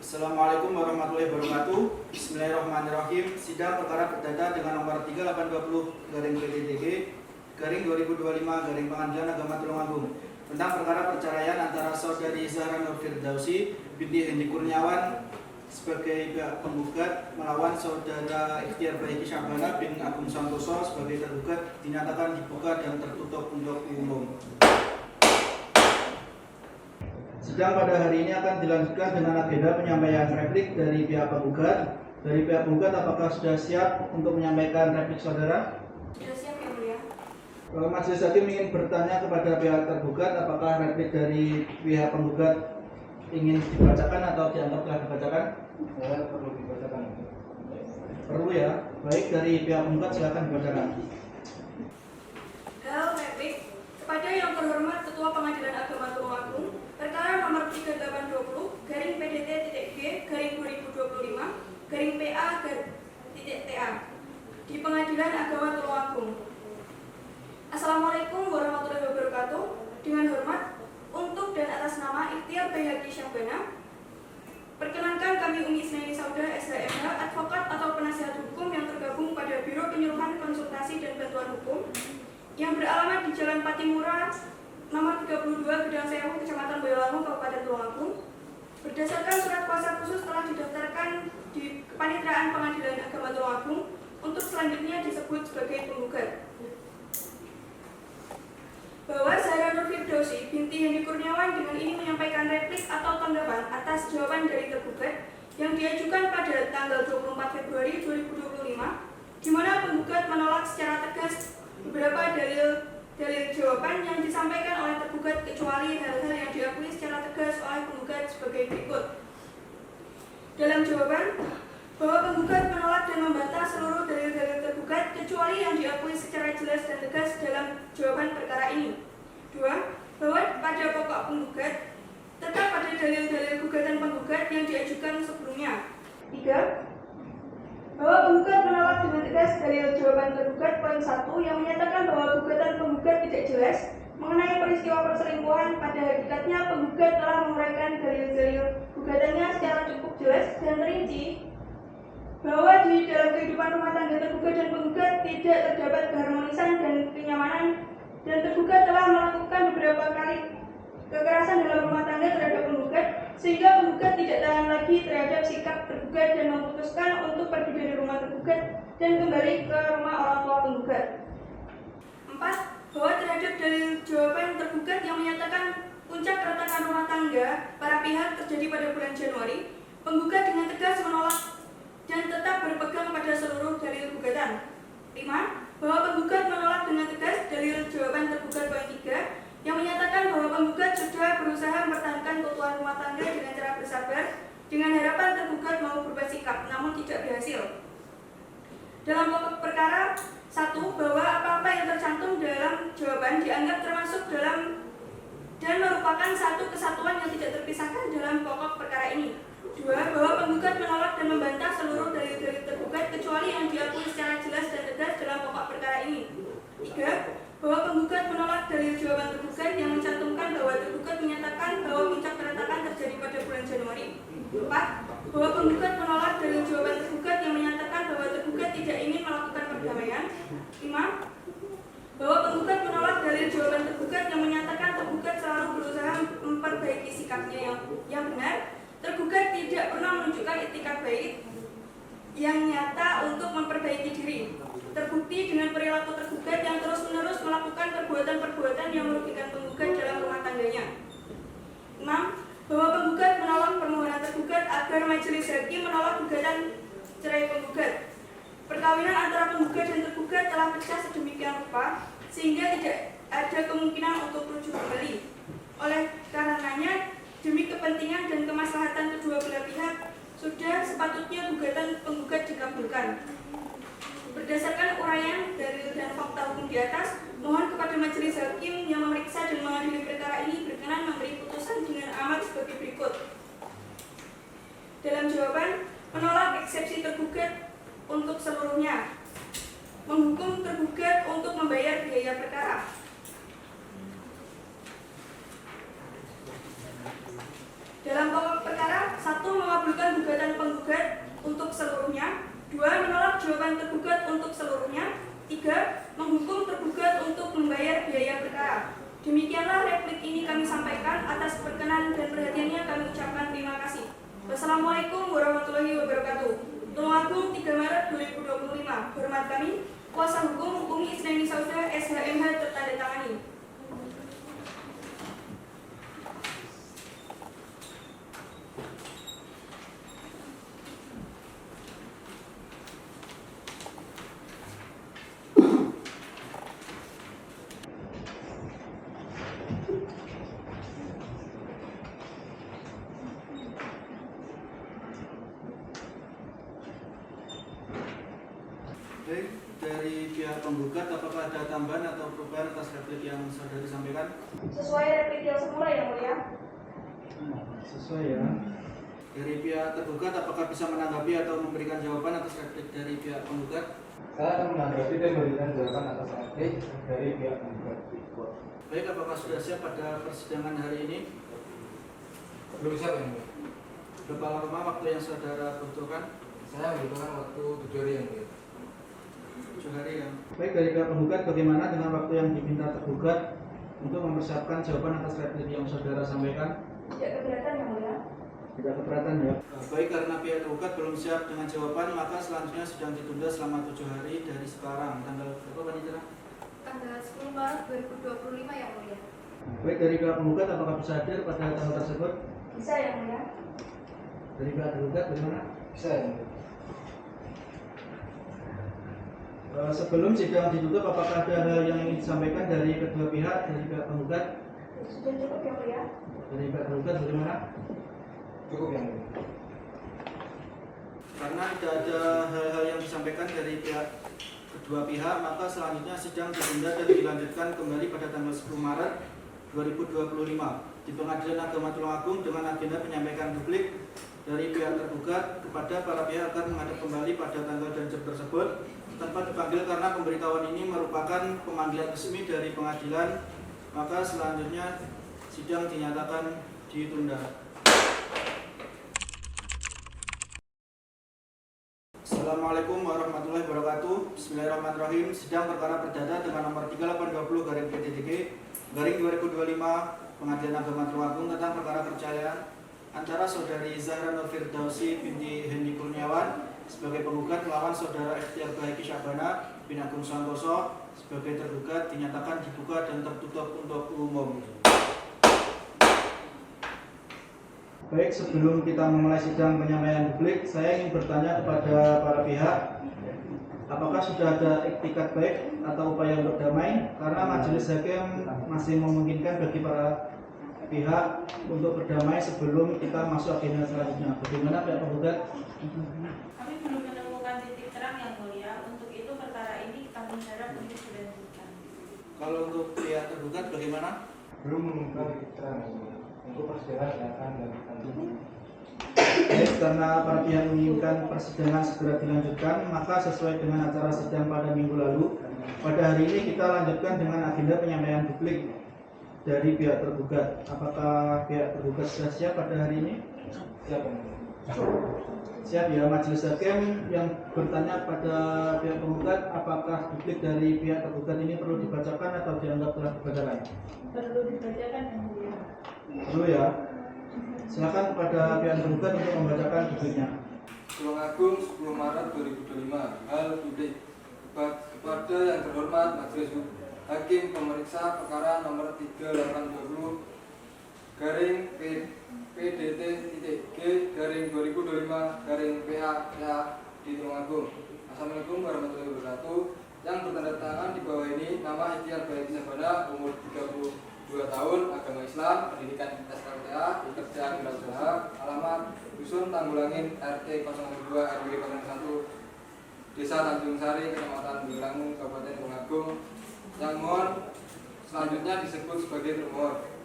Assalamualaikum warahmatullahi wabarakatuh. Bismillahirrahmanirrahim. Sidang perkara perdata dengan nomor 3820/PDTG/2025 Pengadilan Agama Tulungagung tentang perkara perceraian antara saudari Zahra Nur Firdausi binti Hendi Kurniawan sebagai pihak penggugat melawan saudara Ikhtiar Bayaki Syahbana bin Agung Santoso sebagai tergugat dinyatakan dibuka dan tertutup untuk umum. Sidang pada hari ini akan dilanjutkan dengan agenda penyampaian replik dari pihak penggugat. Dari pihak penggugat, apakah sudah siap untuk menyampaikan replik saudara? Sudah siap yang mulia. Kalau majelis hakim ingin bertanya kepada pihak tergugat, apakah replik dari pihak penggugat ingin dibacakan atau dianggap telah dibacakan? Saya perlu dibacakan. Perlu ya. Baik, dari pihak penggugat silakan dibacakan. Hal replik kepada yang terhormat Ketua Pengadilan Agama Tulungagung, perkara nomor 3820-PDT-G/2025-PA/TA di Pengadilan Agama Tulungagung. Assalamualaikum warahmatullahi wabarakatuh. Dengan hormat, untuk dan atas nama Ikhtiar Bayaki Syahbana, perkenankan kami Umi Isnaini Sauda SHMH, advokat atau penasihat hukum yang tergabung pada Biro Penyuluhan Konsultasi dan Bantuan Hukum yang beralamat di Jalan Patimura nomor 32 Gedang Sewu, Kecamatan Boyolali, Kabupaten Tulungagung. Berdasarkan surat kuasa khusus telah didaftarkan di Kepaniteraan Pengadilan Agama Tulungagung untuk selanjutnya disebut sebagai penggugat. Bahwa Zahra Nur Firdausi binti Hendi Kurniawan dengan ini menyampaikan replik atau tanggapan atas jawaban dari tergugat yang diajukan pada tanggal 24 Februari 2025, di mana penggugat menolak secara tegas beberapa dalil jawaban yang disampaikan oleh tergugat kecuali hal-hal yang diakui secara tegas oleh penggugat sebagai berikut. Dalam jawaban, bahwa penggugat menolak dan membantah seluruh dalil-dalil tergugat kecuali yang diakui secara jelas dan tegas dalam jawaban perkara ini. 2. Bahwa pada pokok penggugat tetap pada dalil-dalil gugatan penggugat yang diajukan sebelumnya. 3. Bahwa penggugat menolak dengan tegas dalil jawaban tergugat poin 1 yang menyatakan bahwa gugatan penggugat tidak jelas mengenai peristiwa perselingkuhan. Pada hakikatnya penggugat telah menguraikan dalil-dalil gugatannya secara cukup jelas dan rinci bahwa di dalam kehidupan rumah tangga tergugat dan penggugat tidak terdapat keharmonisan dan kenyamanan, dan tergugat telah melakukan beberapa kali kekerasan dalam rumah tangga terhadap penggugat, sehingga penggugat tidak tahan lagi terhadap sikap tergugat dan memutuskan untuk pergi dari rumah tergugat dan kembali ke rumah orang tua penggugat. 4. Bahwa terhadap dalil jawaban tergugat yang menyatakan puncak keretakan rumah tangga para pihak terjadi pada bulan Januari, penggugat dengan tegas menolak dan tetap berpegang pada seluruh dalil gugatan. 5. Bahwa penggugat menolak dengan tegas dalil jawaban tergugat poin 3 yang menyatakan bahwa penggugat sudah berusaha mempertahankan keutuhan rumah tangga dengan cara bersabar dengan harapan tergugat mau berubah sikap, namun tidak berhasil. Dalam pokok perkara, 1. Satu, bahwa apa-apa yang tercantum dalam jawaban dianggap termasuk dalam dan merupakan satu kesatuan yang tidak terpisahkan dalam pokok perkara ini. Dua, bahwa penggugat menolak dan membantah seluruh dalil-dalil tergugat kecuali yang diakui secara jelas dan tegas dalam pokok perkara ini. Tiga, bahwa penggugat menolak dalil jawaban tergugat yang mencantumkan bahwa tergugat menyatakan bahwa puncak keretakan terjadi pada bulan Januari. Empat, bahwa penggugat menolak dalil jawaban tergugat yang menyatakan bahwa tergugat tidak ingin melakukan perdamaian. Lima, bahwa penggugat menolak dalil jawaban tergugat yang menyatakan tergugat selalu berusaha memperbaiki sikapnya yang benar. Tergugat tidak pernah menunjukkan itikat baik yang nyata untuk memperbaiki diri. Terbukti dengan perilaku tergugat yang terus-menerus melakukan perbuatan-perbuatan yang merugikan penggugat dalam rumah tangganya. 6. Bahwa penggugat menolak permohonan tergugat agar majelis hakim menolak gugatan cerai penggugat. Perkawinan antara penggugat dan tergugat telah pecah sedemikian rupa sehingga tidak ada kemungkinan untuk rujuk kembali. Oleh karenanya, demi kepentingan dan kemaslahatan kedua belah pihak, sudah sepatutnya gugatan penggugat dikabulkan. Berdasarkan uraian dalil dan fakta hukum di atas, mohon kepada majelis hakim yang memeriksa dan mengadili perkara ini berkenan memberi putusan dengan amat sebagai berikut. Dalam jawaban, menolak eksepsi tergugat untuk seluruhnya, menghukum tergugat untuk membayar biaya perkara. Dalam pokok perkara, 1. Mengabulkan gugatan penggugat untuk seluruhnya. 2. Menolak jawaban tergugat untuk seluruhnya. 3. Menghukum tergugat untuk membayar biaya perkara. Demikianlah replik ini kami sampaikan. Atas perkenan dan perhatiannya kami ucapkan terima kasih. Wassalamualaikum warahmatullahi wabarakatuh. Tulung Agung 3 Maret 2025. Hormat kami, Kuasa Hukum Umi Isnaini Sauda SHMH tertandatangani. Baik, dari pihak penggugat apakah ada tambahan atau perubahan atas replik yang saudari sampaikan? Sesuai replik yang semula yang mulia. Sesuai ya. Dari pihak tergugat apakah bisa menanggapi atau memberikan jawaban atas replik dari pihak penggugat? Saya akan menanggapi dan memberikan jawaban atas replik dari pihak penggugat. Baik, apakah sudah siap pada persidangan hari ini? Belum siap yang mulia. Berapa lama waktu yang saudara butuhkan? Saya membutuhkan waktu 7 hari yang mulia. 7 hari ya. Baik, dari pihak penggugat bagaimana dengan waktu yang diminta tergugat untuk mempersiapkan jawaban atas replik yang saudara sampaikan? Tidak keberatan yang mulia. Tidak keberatan ya. Baik, karena pihak tergugat belum siap dengan jawaban, maka selanjutnya sidang ditunda selama 7 hari dari sekarang. Tanggal berapa Panitera? Tanggal 10 Maret 2025 yang mulia. Baik, dari pihak penggugat apakah bisa hadir pada tanggal tersebut? Bisa yang mulia. Dari pihak tergugat bagaimana? Bisa yang mulia. Sebelum sidang ditutup, apakah ada hal yang ingin disampaikan dari kedua pihak, dari pihak penggugat? Sudah cukup yang mulia. Dari pihak tergugat bagaimana? Cukup yang mulia. Karena tidak ada hal-hal yang disampaikan dari pihak kedua pihak, maka selanjutnya sidang ditunda dan dilanjutkan kembali pada tanggal 10 Maret 2025 di Pengadilan Agama Tulungagung dengan agenda penyampaian publik dari pihak tergugat kepada para pihak akan menghadap kembali pada tanggal dan jam tersebut tanpa dipanggil karena pemberitahuan ini merupakan pemanggilan resmi dari pengadilan, maka selanjutnya sidang dinyatakan ditunda. Assalamualaikum warahmatullahi wabarakatuh. Bismillahirrahmanirrahim. Sidang perkara perdata dengan nomor 3820/PTDG/2025 Pengadilan Agama Tulungagung tentang perkara perceraian antara saudari Zahra Nur Firdausi binti Hendi Kurniawan sebagai penggugat melawan saudara Ikhtiar Bahiki Syabana bin Agung Santoso sebagai tergugat dinyatakan dibuka dan tertutup untuk umum. Baik, sebelum kita memulai sidang penyampaian publik, saya ingin bertanya kepada para pihak, apakah sudah ada iktikat baik atau upaya untuk damai? Karena majelis hakim masih memungkinkan bagi para pihak untuk berdamai sebelum kita masuk agenda selanjutnya. Bagaimana pihak penggugat? Kami belum menemukan titik terang yang mulia. Untuk itu perkara ini kami kami harap untuk dilanjutkan. Kalau untuk pihak tergugat bagaimana? Belum menemukan keterangan untuk persidangan yang akan dilanjutkan. Baik, karena para pihak menginginkan persidangan segera dilanjutkan, maka sesuai dengan acara sidang pada minggu lalu, pada hari ini kita lanjutkan dengan agenda penyampaian publik dari pihak tergugat. Apakah pihak tergugat sudah siap pada hari ini? Siapa? Siap ya. Majelis hakim yang bertanya pada pihak penggugat, apakah duplik dari pihak tergugat ini perlu dibacakan atau dianggap telah dibacakan? Perlu dibacakan yang mulia. Perlu ya. Silakan kepada pihak tergugat untuk membacakan dupliknya. Tulungagung 10 Maret 2025. Hal publik kepada yang terhormat Majelis Hakim Pemeriksa Perkara nomor 3820 garing PDT.G garing 2025 garing PA di Tulungagung. Assalamualaikum warahmatullahi wabarakatuh. Yang bertanda tangan di bawah ini nama Ikhtiar Bayati Sabana, umur 32 tahun, agama Islam, pendidikan SLTA, pekerjaan wirausaha, alamat Dusun Tanggulangin, RT 02 RW 01, Desa Tanjung Sari, Kecamatan Bilangu, Kabupaten Tulungagung. Yang mohon selanjutnya disebut sebagai termohon.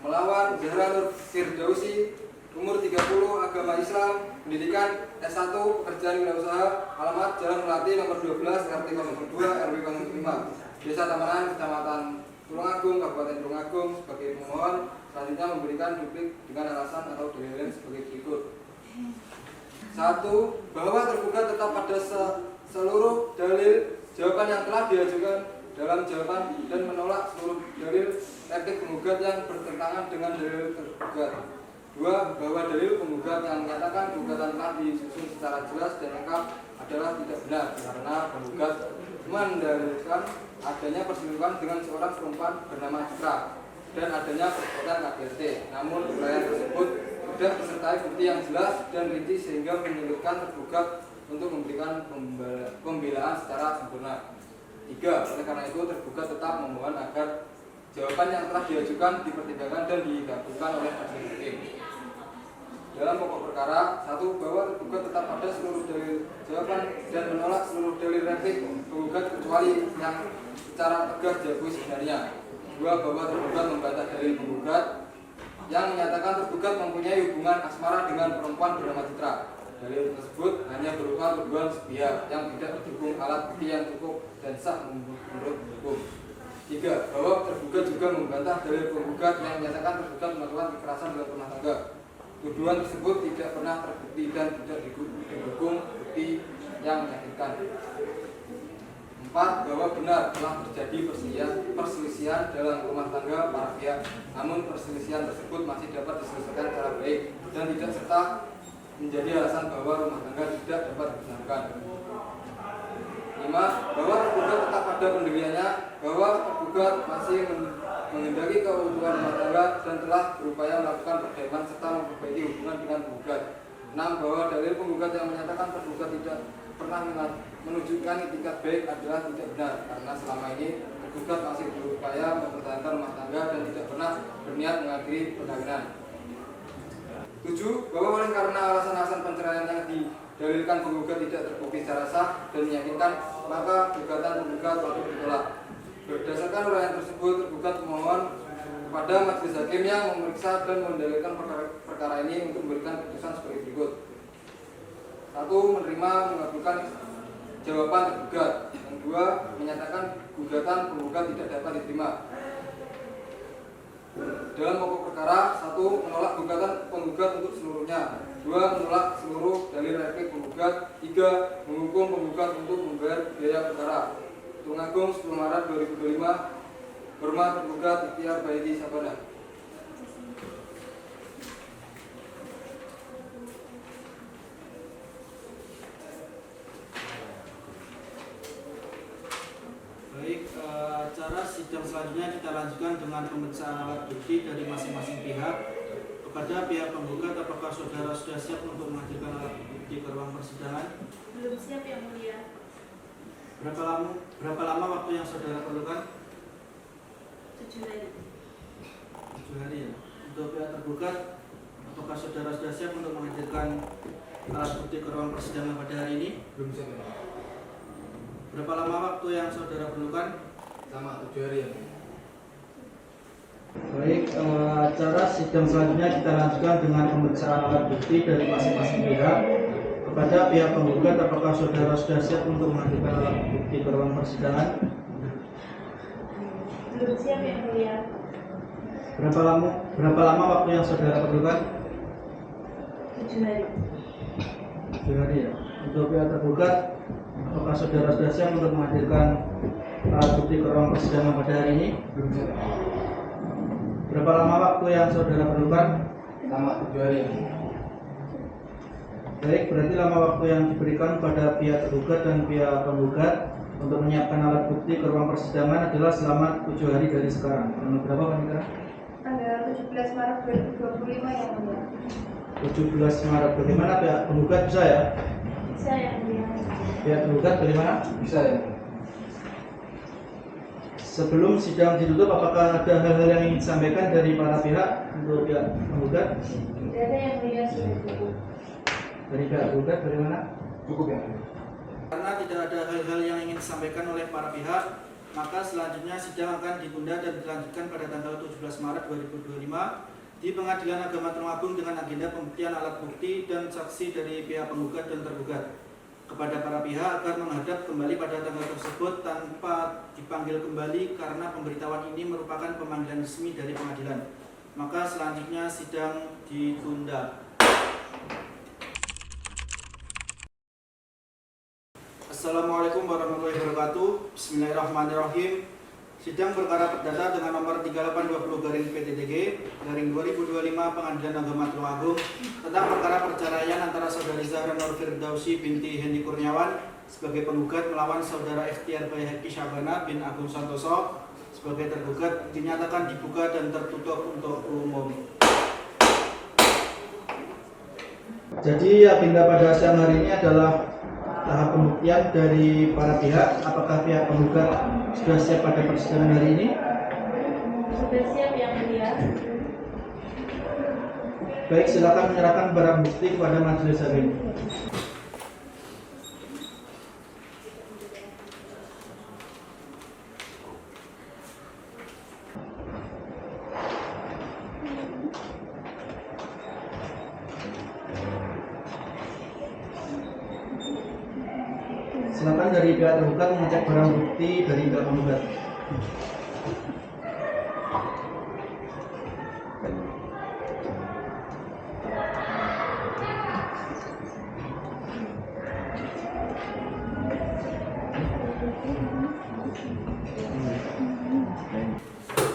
Melawan Zahra Nur Firdausi, umur 30, agama Islam, pendidikan S1, pekerjaan wirausaha, alamat Jalan Melati nomor 12 RT 02 RW 05, Desa Tamanan, Kecamatan Tulungagung, Kabupaten Tulungagung sebagai pemohon. Selanjutnya memberikan duplik dengan alasan atau dalil sebagai berikut. 1. Bahwa tergugat tetap pada seluruh dalil jawaban yang telah diajukan dalam jawaban dan menolak seluruh dalil replik penggugat yang bertentangan dengan dalil tergugat. 2. Bahwa dalil penggugat yang menyatakan gugatan telah disusun secara jelas dan lengkap adalah tidak benar karena penggugat mendalilkan adanya perselingkuhan dengan seorang perempuan bernama Citra dan adanya perbuatan KDRT. Namun uraian tersebut tidak disertai bukti yang jelas dan rinci sehingga menyulitkan tergugat untuk memberikan pembelaan secara sempurna. 3. Oleh karena itu tergugat tetap memohon agar jawaban yang telah diajukan dipertimbangkan dan digabungkan oleh majelis hakim. Dalam pokok perkara, 1. Bahwa tergugat tetap pada seluruh dalil jawaban dan menolak seluruh dalil replik penggugat kecuali yang secara tegas diakui sebenarnya. 2. Bahwa tergugat membantah dalil penggugat yang menyatakan tergugat mempunyai hubungan asmara dengan perempuan bernama Citra. Dalil tersebut hanya berupa tuduhan sepihak yang tidak mendukung alat bukti yang cukup dan sah menurut hukum. 3. Bahwa tergugat juga membantah dalil penggugat yang menyatakan tergugat melakukan kekerasan dalam rumah tangga. Tuduhan tersebut tidak pernah terbukti dan tidak didukung bukti yang menyakitkan. 4. Bahwa benar telah terjadi perselisihan dalam rumah tangga para pihak, namun perselisihan tersebut masih dapat diselesaikan secara baik dan tidak serta menjadi alasan bahwa rumah tangga tidak dapat dibenarkan. 5. Bahwa tergugat tetap pada pendiriannya bahwa tergugat masih menghendaki keutuhan rumah tangga dan telah berupaya melakukan perdamaian serta memperbaiki hubungan dengan penggugat. 6. Bahwa dalil penggugat yang menyatakan tergugat tidak pernah menunjukkan itikat baik adalah tidak benar karena selama ini tergugat masih berupaya mempertahankan rumah tangga dan tidak pernah berniat mengakhiri perkawinan. 7. Bahwa oleh karena alasan-alasan perceraian yang didalilkan penggugat tidak terbukti secara sah dan meyakinkan, maka gugatan penggugat patut ditolak. Berdasarkan uraian tersebut, tergugat memohon kepada majelis hakim yang memeriksa dan mendalilkan perkara ini untuk memberikan keputusan sebagai berikut. 1. Menerima mengabulkan jawaban tergugat. Yang 2. Menyatakan gugatan penggugat tidak dapat diterima. Dalam pokok perkara, 1. Menolak gugatan penggugat untuk seluruhnya. 2. Menolak seluruh dalil replik penggugat. 3. Menghukum penggugat untuk membayar biaya perkara. Tulungagung 10 Maret 2025. Hormat tergugat Ikhtiar Bayati Sabana. Baik, acara sidang selanjutnya kita lanjutkan dengan pemeriksaan alat bukti dari masing-masing pihak. Kepada pihak penggugat, apakah saudara sudah siap untuk menghadirkan alat bukti ke ruang persidangan? Belum siap yang mulia. Berapa lama waktu yang saudara perlukan? 7 hari. 7 hari ya. Untuk pihak tergugat, apakah saudara sudah siap untuk menghadirkan alat bukti ke ruang persidangan pada hari ini? Belum siap. Berapa lama waktu yang saudara perlukan? Sama 7 hari yang mulia. Baik, acara sidang selanjutnya kita lanjutkan dengan pemeriksaan alat bukti dari masing-masing pihak. Kepada pihak penggugat, apakah saudara sudah siap untuk menghadirkan alat bukti ke ruang persidangan? Belum siap yang mulia. Berapa lama waktu yang saudara perlukan? 7 hari. 7 hari ya. Untuk pihak tergugat, apakah saudara sudah siap untuk menghadirkan alat bukti ke ruang persidangan pada hari ini? Berapa lama waktu yang saudara perlukan? Sama 7 hari yang mulia. Baik, berarti lama waktu yang diberikan pada pihak tergugat dan pihak penggugat untuk menyiapkan alat bukti ke ruang persidangan adalah selama 7 hari dari sekarang. Tanggal berapa, Panitera? Tanggal 17 Maret 2025 yang mulia. 17 Maret. Bagaimana pihak penggugat bisa ya? Bisa yang mulia. Pihak penggugat bagaimana? Bisa ya? Sebelum sidang ditutup, apakah ada hal-hal yang ingin disampaikan dari para pihak untuk pihak penggugat? Tidak ada yang mulia, sudah cukup. Dari pihak penggugat bagaimana? Cukup ya? Karena tidak ada hal-hal yang ingin disampaikan oleh para pihak, maka selanjutnya sidang akan ditunda dan dilanjutkan pada tanggal 17 Maret 2025 di Pengadilan Agama Tulungagung dengan agenda pembuktian alat bukti dan saksi dari pihak penggugat dan tergugat kepada para pihak agar menghadap kembali pada tanggal tersebut tanpa dipanggil kembali karena pemberitahuan ini merupakan pemanggilan resmi dari pengadilan. Maka selanjutnya sidang ditunda. Assalamualaikum warahmatullahi wabarakatuh. Bismillahirrahmanirrahim. Sidang perkara perdata dengan nomor 3820/PTTG/2025 Pengadilan Agama Tulungagung tentang perkara perceraian antara saudari Zahra Nur Firdausi binti Hendi Kurniawan sebagai penggugat melawan saudara Ikhtiar Bayhaqi Syabana bin Agung Santoso sebagai tergugat dinyatakan dibuka dan tertutup untuk umum. Jadi agenda pada siang hari ini adalah tahap pembuktian dari para pihak. Apakah pihak penggugat sudah siap pada persidangan hari ini? Sudah siap yang mulia. Baik, silakan menyerahkan barang bukti kepada majelis hakim. Silakan dari pihak tergugat mengecek barang bukti dari pihak penggugat.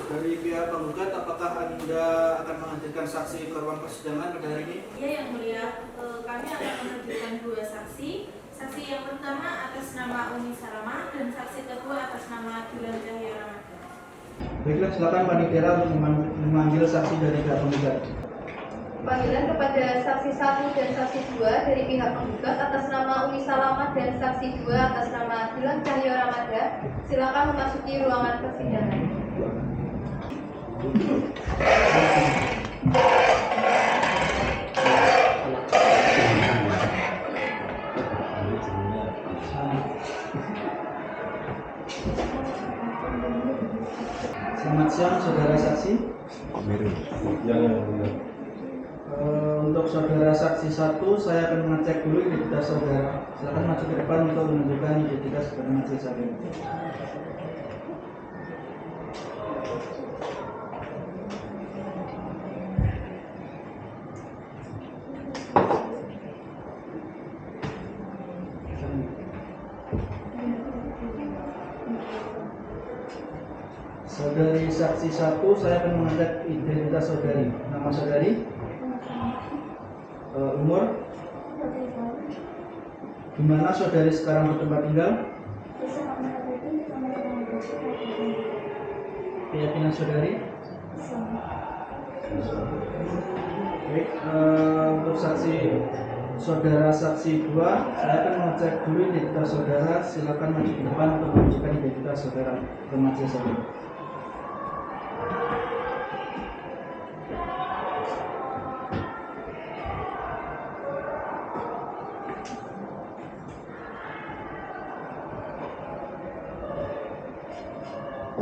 Dari pihak penggugat, apakah Anda akan menghadirkan saksi ke ruang persidangan pada hari ini? Ya yang mulia, kami akan menghadirkan 2 saksi. Saksi yang pertama atas nama Umi Salama dan saksi kedua atas nama Dilan Cahya Ramadhan. Baiklah, silakan Panitera untuk memanggil saksi dari pihak penggugat. Panggilan kepada saksi 1 dan saksi 2 dari pihak penggugat atas nama Umi Salamah dan saksi 2 atas nama Dilan Cahya Ramadhan. Silakan memasuki ruangan persidangan. Selamat siang, saudara saksi. Untuk saudara saksi 1, saya akan mengecek dulu identitas saudara. Silakan maju ke depan untuk menunjukkan identitas kepada majelis hakim. Saudari saksi 1, saya akan mengecek identitas saudari. Nama saudari, umur, di mana saudari sekarang bertempat tinggal, keyakinan saudari. Baik, untuk saudara saksi 2, saya akan mengecek dulu identitas saudara. Silakan maju ke depan untuk menunjukkan identitas saudara ke majelis hakim.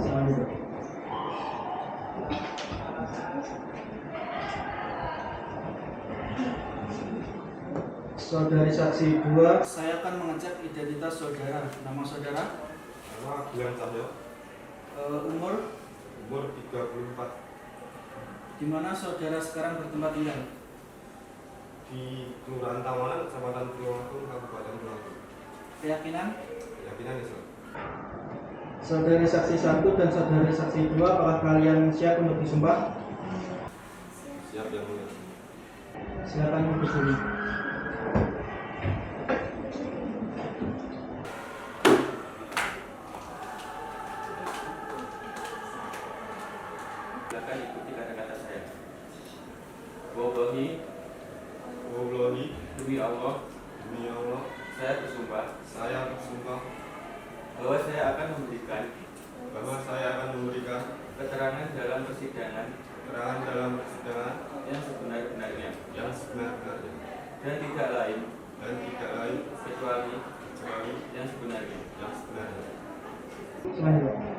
selanjutnya. Saudari saksi 2, saya akan mengecek identitas saudara. Nama saudara, Nama Gilang Cahyo, umur, umur 34, di mana saudara sekarang bertempat tinggal. di Kelurahan Tawanan, Kecamatan Tulungagung, Kabupaten Tulungagung. Keyakinan, Keyakinan Islam. saudari saksi 1 dan saudari saksi 2, apakah kalian siap untuk disumpah? Siap yang mulia. Silakan berdiri. Silakan ikuti kata-kata saya. Wallahi, Wallahi, demi Allah, demi Allah, saya bersumpah saya bersumpah bahwa saya akan memberikan bahwa saya akan memberikan keterangan dalam persidangan keterangan dalam persidangan yang sebenar-benarnya yang sebenar-benarnya dan tidak lain kecuali kecuali yang sebenarnya. yang sebenarnya. Selanjutnya.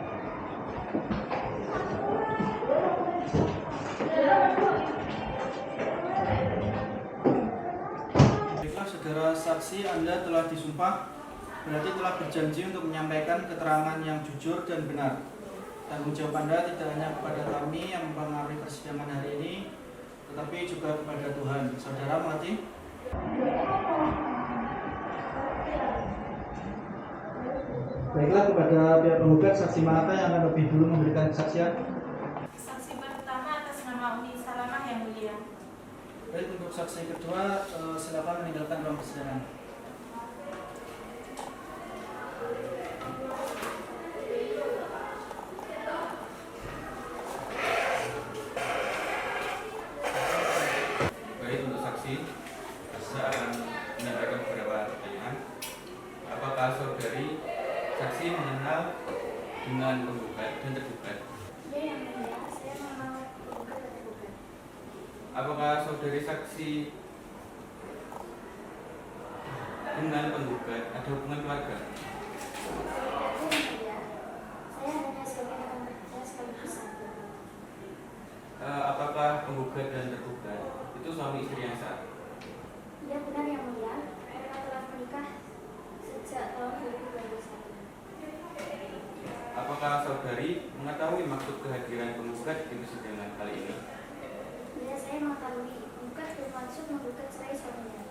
Baiklah saudara saksi, Anda telah disumpah, berarti telah berjanji untuk menyampaikan keterangan yang jujur dan benar. Tanggung jawab Anda tidak hanya kepada kami yang mempengaruhi persidangan hari ini, tetapi juga kepada Tuhan. Saudara mengerti? Baiklah, kepada pihak penggugat, saksi manakah yang akan lebih dulu memberikan kesaksian? Saksi pertama atas nama Umi Salamah yang mulia. Baik, untuk saksi kedua, silakan meninggalkan ruang persidangan. Baik, untuk saksi, saya akan menyampaikan beberapa pertanyaan. Apakah saudari saksi mengenal dengan penggugat dan tergugat? Ya yang mulia, saya mengenal penggugat dan tergugat. Apakah saudari saksi dengan penggugat ada hubungan keluarga? Ya yang mulia, saya hanya sebagai rekan kerja sekaligus sahabat. Apakah penggugat dan tergugat itu suami istri yang sah? Ya benar yang mulia, mereka telah menikah sejak tahun 2021. Apakah saudari mengetahui maksud kehadiran penggugat di persidangan kali ini? Ya saya mengetahui penggugat bermaksud menggugat cerai suaminya.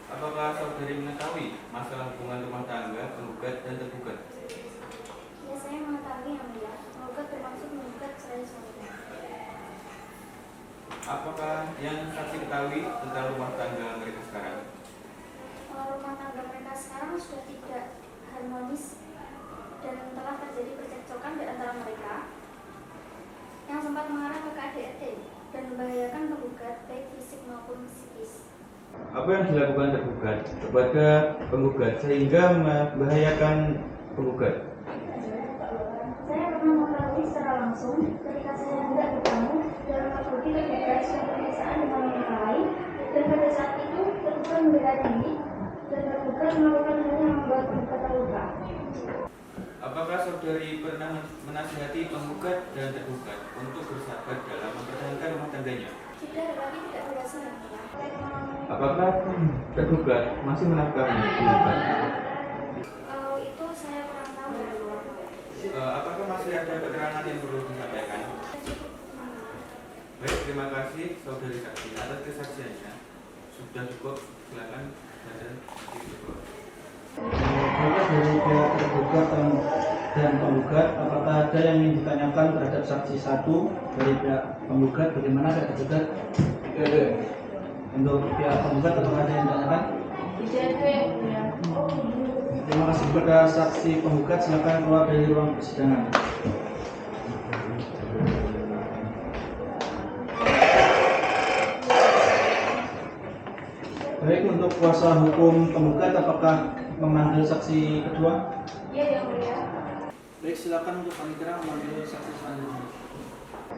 Apakah saudari mengetahui masalah hubungan rumah tangga penggugat dan tergugat? Ya saya mengetahui yang mulia, penggugat bermaksud menggugat cerai suaminya. Apakah yang saksi ketahui tentang rumah tangga mereka sekarang? Rumah tangga mereka sekarang sudah tidak harmonis dan telah terjadi percekcokan di antara mereka yang sempat mengarah ke KDRT dan membahayakan penggugat baik fisik maupun psikis. Apa yang dilakukan tergugat kepada penggugat sehingga membahayakan penggugat? Saya pernah mengetahui secara langsung ketika saya hendak bertemu dalam mengikuti tergugat dan pemeriksaan dengan wanita lain, dan pada saat itu tergugat membela diri dan tergugat melakukan hal yang membuat penggugat terluka. Apakah saudari pernah menasihati penggugat dan tergugat untuk bersabar dalam mempertahankan rumah tangganya? Sudah, tetapi tidak berhasil yang mulia. Apakah tergugat masih menafkahi penggugat? Kalau itu saya kurang tahu dari luar. Apakah masih ada keterangan yang perlu disampaikan? Baik, terima kasih saudari saksi atas kesaksiannya. Sudah cukup, silakan dan cukup. Baiklah, dari pihak tergugat dan penggugat, apakah ada yang ingin ditanyakan terhadap saksi 1 dari pihak penggugat? Bagaimana pihak tergugat? Untuk pihak penggugat, apakah ada yang ditanyakan? Tidak ada yang mulia. Terima kasih kepada saksi penggugat, silakan keluar dari ruang persidangan. Baik, untuk kuasa hukum penggugat, apakah memanggil saksi kedua? Ya yang mulia. Baik, silakan untuk panitera memanggil saksi selanjutnya.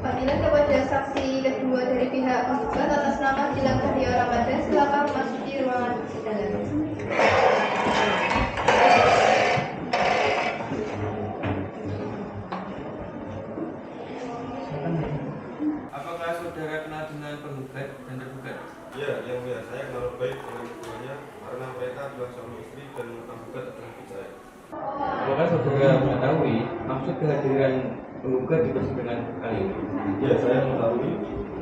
Panggilan kepada saksi kedua dari pihak penggugat atas nama Gilang Cahyo Ramadan, silakan memasuki ruangan persidangan. penggugat adalah saya. Apakah saudara mengetahui maksud kehadiran penggugat di persidangan kali ini? Ya, saya mengetahui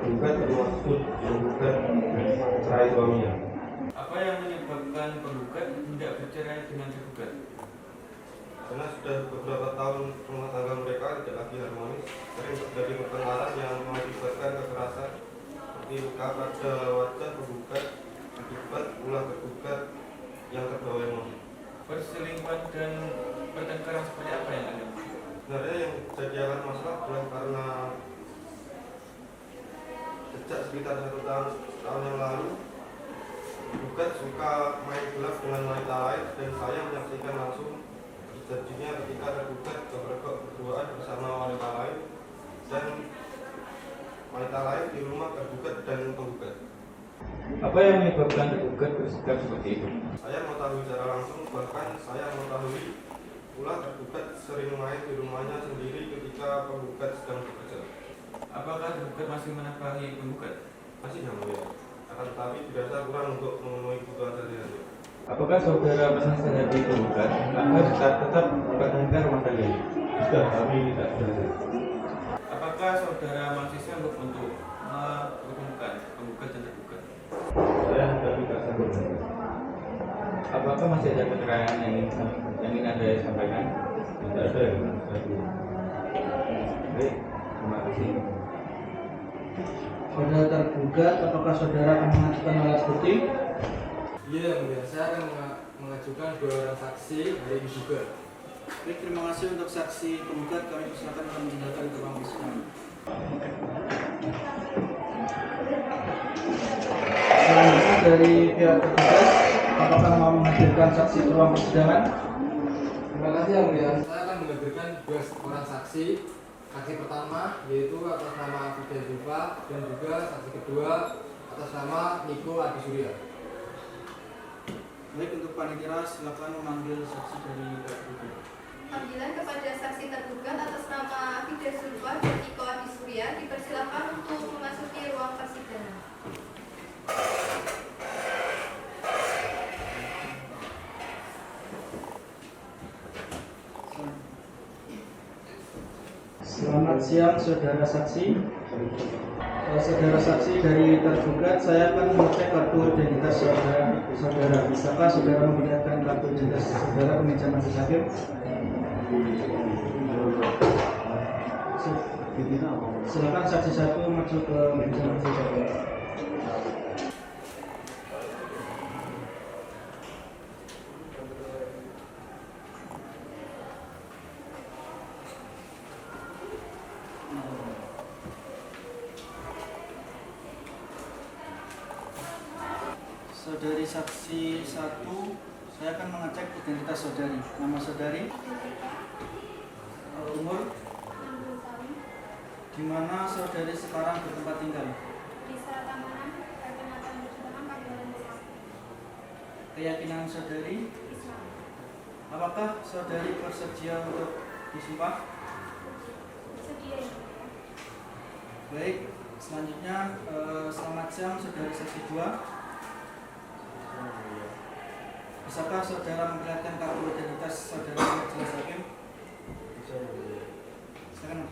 penggugat bermaksud menggugat cerai suaminya. Apa yang menyebabkan penggugat tidak bercerai dengan tergugat? Karena sudah beberapa tahun rumah tangga mereka tidak lagi harmonis, sering terjadi pertengkaran yang mengakibatkan kekerasan seperti luka pada wajah penggugat akibat ulah tergugat yang terbawa emosi. Perselingkuhan dan pertengkaran seperti apa yang ada? Sebenarnya yang jadi akar masalah adalah karena sejak sekitar 1 tahun yang lalu penggugat suka main gelap dengan wanita lain dan saya menyaksikan langsung terjadinya ketika tergugat bergerak berduaan bersama wanita lain dan wanita lain di rumah tergugat dan penggugat. Apa yang menyebabkan tergugat bersikap seperti itu? Saya mengetahui secara langsung, bahkan saya mengetahui pula tergugat sering main di rumahnya sendiri ketika penggugat sedang bekerja. Apakah tergugat masih menafkahi penggugat? Masih yang mulia, akan tetapi dirasa kurang untuk memenuhi kebutuhan sehari-hari. Apakah saudara menasihati penggugat agar tetap mempertahankan rumah tangga? Sudah, kami tidak berhasil. Apakah saudara masih sanggup untuk merukunkan penggugat dan tergugat? Saya sudah tidak sanggup. Apakah masih ada keterangan yang ingin Anda sampaikan? Tidak ada yang sanggup. Baik, terima kasih. Saudara tergugat, apakah saudara akan mengajukan alat bukti? Iya, yang mulia, saya akan mengajukan 2 orang saksi dari digugat. Baik, terima kasih untuk saksi penggugat. Kami persilakan untuk meninggalkan ke ruang persidangan. Selanjutnya dari pihak tergugat, apakah mau menghadirkan saksi ke ruang persidangan? Terima kasih yang mulia, saya akan menghadirkan 2 orang saksi. Saksi pertama yaitu atas nama Fida Zulfa dan juga saksi kedua atas nama Niko Adi Surya. Baik, untuk panitia silakan memanggil saksi dari pihak tergugat. Panggilan kepada saksi tergugat atas nama Fida Zulfa dan Niko Adi Surya dipersilakan untuk memasuki ruang persidangan. Selamat siang, saudara saksi. Saudara saksi dari tergugat, saya akan mengecek kartu identitas saudara. Bisakah saudara memperlihatkan kartu identitas saudara ke meja majelis hakim? Silakan saksi satu maju ke meja majelis hakim. Saudari saksi 1, saya akan mengecek identitas saudari. Nama saudari, umur, di mana saudari sekarang bertempat tinggal. Keyakinan saudari, apakah saudari bersedia untuk disumpah? Baik, selanjutnya selamat siang saudari saksi 2. Bisakah saudara memperlihatkan kartu identitas saudara ke majelis hakim? Bisa yang mulia. Silakan.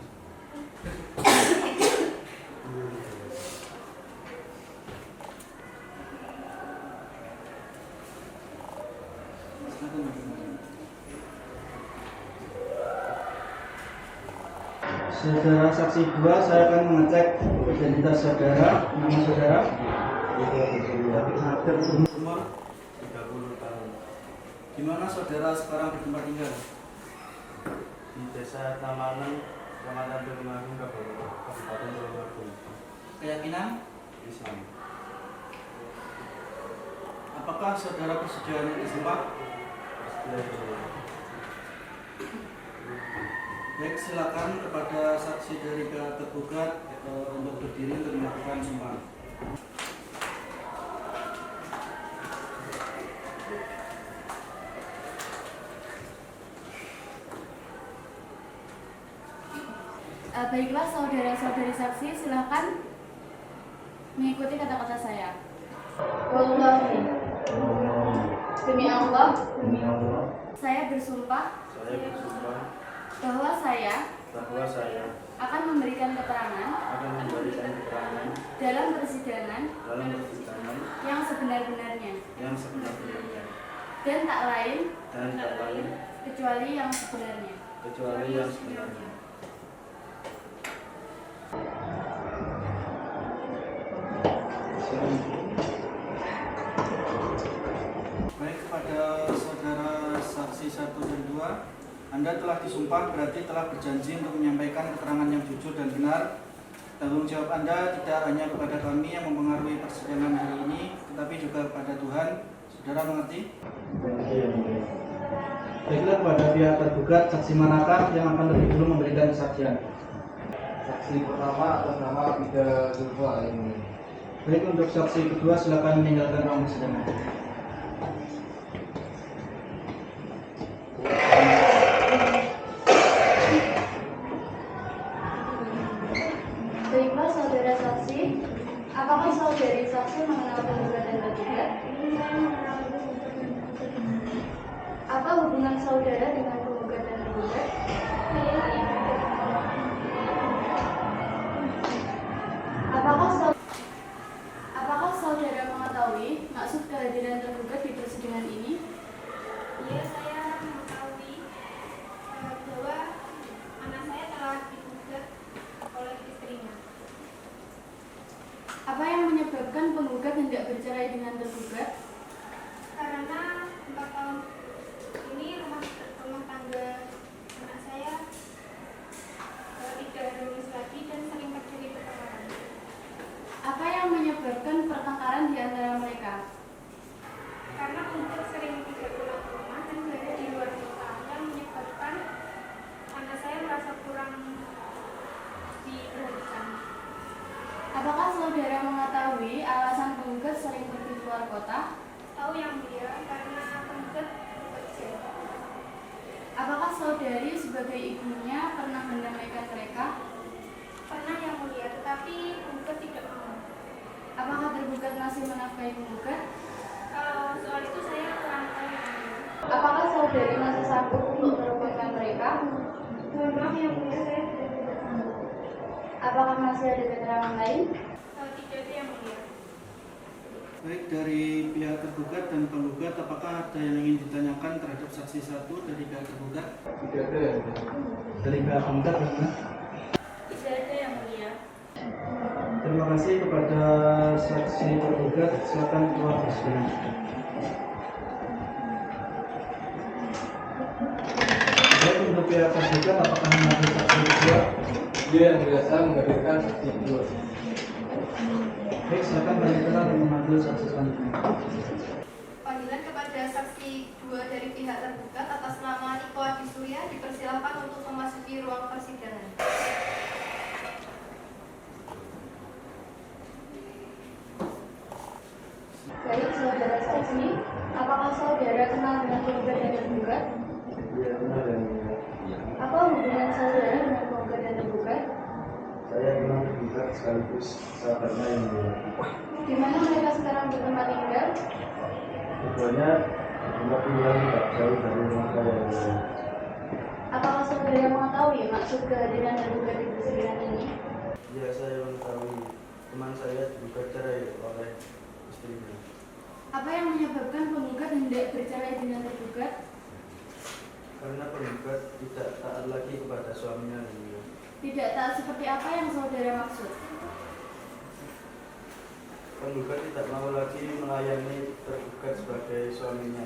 Saudara saksi 2, saya akan mengecek identitas saudara. Nama saudara, umur, 30 tahun. di mana saudara sekarang bertempat tinggal? Di Desa Tamanan, Kecamatan Tulungagung, Kabupaten Tulungagung. Keyakinan, Islam. apakah saudara bersedia untuk disumpah? Baik, silakan kepada saksi dari pihak tergugat untuk berdiri untuk melakukan sumpah. Baiklah saudara-saudari saksi, silakan mengikuti kata-kata saya. Wallahi Demi Allah, saya bersumpah bahwa saya akan memberikan keterangan dalam persidangan yang sebenar-benarnya dan tak lain kecuali yang sebenarnya. Baik, kepada saudara saksi 1 dan 2, Anda telah disumpah berarti telah berjanji untuk menyampaikan keterangan yang jujur dan benar. Tanggung jawab Anda tidak hanya kepada kami yang mempengaruhi persidangan hari ini, tetapi juga kepada Tuhan. Saudara mengerti? Baiklah, kepada pihak tergugat, saksi manakah yang akan lebih dulu memberikan kesaksian? Saksi pertama atas nama Ida Zulfa ini. Baik, untuk saksi kedua silakan meninggalkan ruang persidangan. Baiklah saudara saksi, apakah saudari saksi mengenal penggugat dan tergugat? Apa hubungan saudara dengan penggugat dan tergugat? Apakah saudara mengetahui maksud kehadiran tergugat di persidangan ini? Iya, saya mengetahui bahwa anak saya telah digugat oleh istrinya. Apa yang menyebabkan penggugat hendak bercerai dengan tergugat? Karena 4 tahun ini rumah tangga anak saya tidak harmonis lagi dan sering terjadi pertengkaran. Apa yang menyebabkan pertengkaran di antara mereka? Karena penggugat sering tidak pulang ke rumah dan berada di luar kota yang menyebabkan anak saya merasa kurang diperhatikan. Apakah saudara mengetahui alasan penggugat sering pergi keluar kota? Tahu yang mulia, karena penggugat bekerja. Apakah saudari sebagai ibunya pernah mendamaikan mereka? Pernah yang mulia, tetapi penggugat tidak mau. Apakah tergugat masih menafkahi penggugat? Kalau soal itu saya kurang tahu yang mulia. Apakah saudari masih sanggup untuk merupakan mereka? Mohon maaf yang mulia, saya tidak sanggup. Apakah masih ada keterangan lain? Tidak ada yang mulia. Baik, dari pihak tergugat dan penggugat, apakah ada yang ingin ditanyakan terhadap saksi 1 dari pihak tergugat? Tidak ada yang mulia. Dari pihak penggugat, bagaimana? Tidak ada yang mulia. Terima kasih kepada saksi tergugat. Silakan keluar persidangan. Baik, untuk pihak tergugat, apakah mengambil saksi kedua? Dia yang biasa menghadirkan saksi kedua. Baik, silakan berkenan untuk memanggil saksi selanjutnya. Panggilan kepada saksi 2 dari pihak tergugat atas nama Niko Adi Surya dipersilakan untuk memasuki ruang persidangan. Baik, saudara saksi, apakah saudara kenal dengan penggugat dan tergugat? Iya, benar yang mulia. Apa hubungan saudara dengan penggugat dan tergugat? Saya kenal tergugat sekaligus sahabatnya yang mulia. Di mana mereka sekarang bertempat tinggal? Keduanya tempat tinggal tidak jauh dari rumah saya yang mulia. Apakah saudara mengetahui maksud kehadiran tergugat di persidangan ini? Ya, saya mengetahui teman saya juga cerai oleh istrinya. Apa yang menyebabkan penggugat hendak bercerai dengan tergugat? Karena penggugat tidak taat lagi kepada suaminya yang mulia. Tidak taat seperti apa yang saudara maksud? Penggugat tidak mau lagi melayani tergugat sebagai suaminya.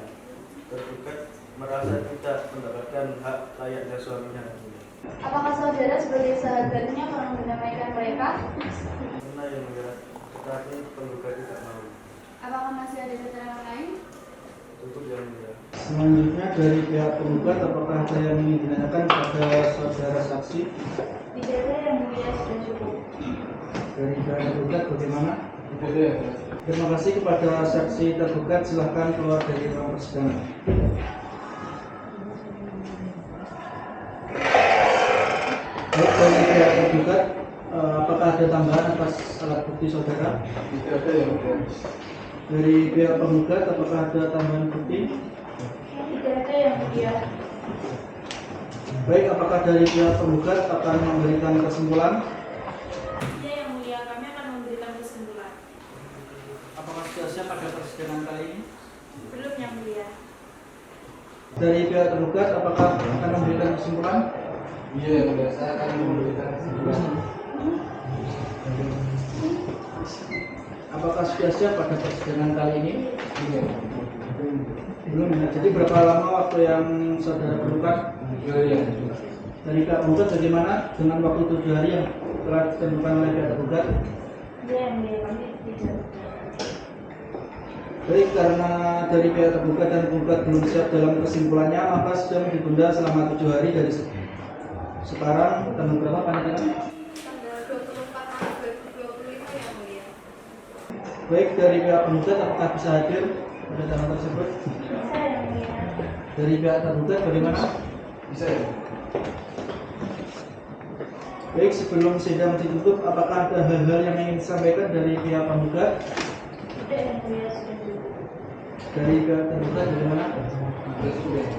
Tergugat merasa tidak mendapatkan hak layaknya suaminya yang mulia. Apakah saudara sebagai sahabatnya pernah mendamaikan mereka? Pernah yang mulia, tetapi penggugat tidak mau. Apakah masih ada keterangan lain? Tutup yang mulia. Selanjutnya dari pihak penggugat, apakah ada yang ingin ditanyakan kepada saudara saksi? Tidak ada yang mulia, sudah cukup. Dari pihak tergugat bagaimana? Tidak ada yang mulia. Terima kasih kepada saksi tergugat. Silahkan keluar dari ruang persidangan. Baik, dari pihak tergugat, apakah ada tambahan atas alat bukti saudara? Tidak ada yang mulia. Dari pihak penggugat, apakah ada tambahan bukti? Tidak ada yang mulia. Baik, apakah dari pihak penggugat akan memberikan kesimpulan? Ya yang mulia, kami akan memberikan kesimpulan. Apakah sudah siap pada persidangan kali ini? Belum yang mulia. Dari pihak tergugat, apakah akan memberikan kesimpulan? Iya, yang mulia, saya akan memberikan kesimpulan. Apakah sudah siap pada persidangan kali ini? Iya. Belum ya. Jadi berapa lama waktu yang saudara perlukan? Iya. Dari pihak penggugat bagaimana dengan waktu 7 hari yang telah ditentukan oleh pihak tergugat? Ya yang mulia, kami tidak. Baik, karena dari pihak tergugat dan penggugat belum siap dalam kesimpulannya, maka sidang ditunda selama 7 hari dari sekarang. Tanggal berapa panitia? Tanggal 24 Maret 2025 yang mulia. Baik, dari pihak penggugat apakah bisa hadir pada tanggal tersebut? Bisa yang mulia. Dari pihak tergugat bagaimana? Bisa ya? Baik, sebelum sidang ditutup, apakah ada hal-hal yang ingin disampaikan dari pihak penggugat? Tidak yang mulia, sudah dulu. Dari pihak tergugat bagaimana? Sudah.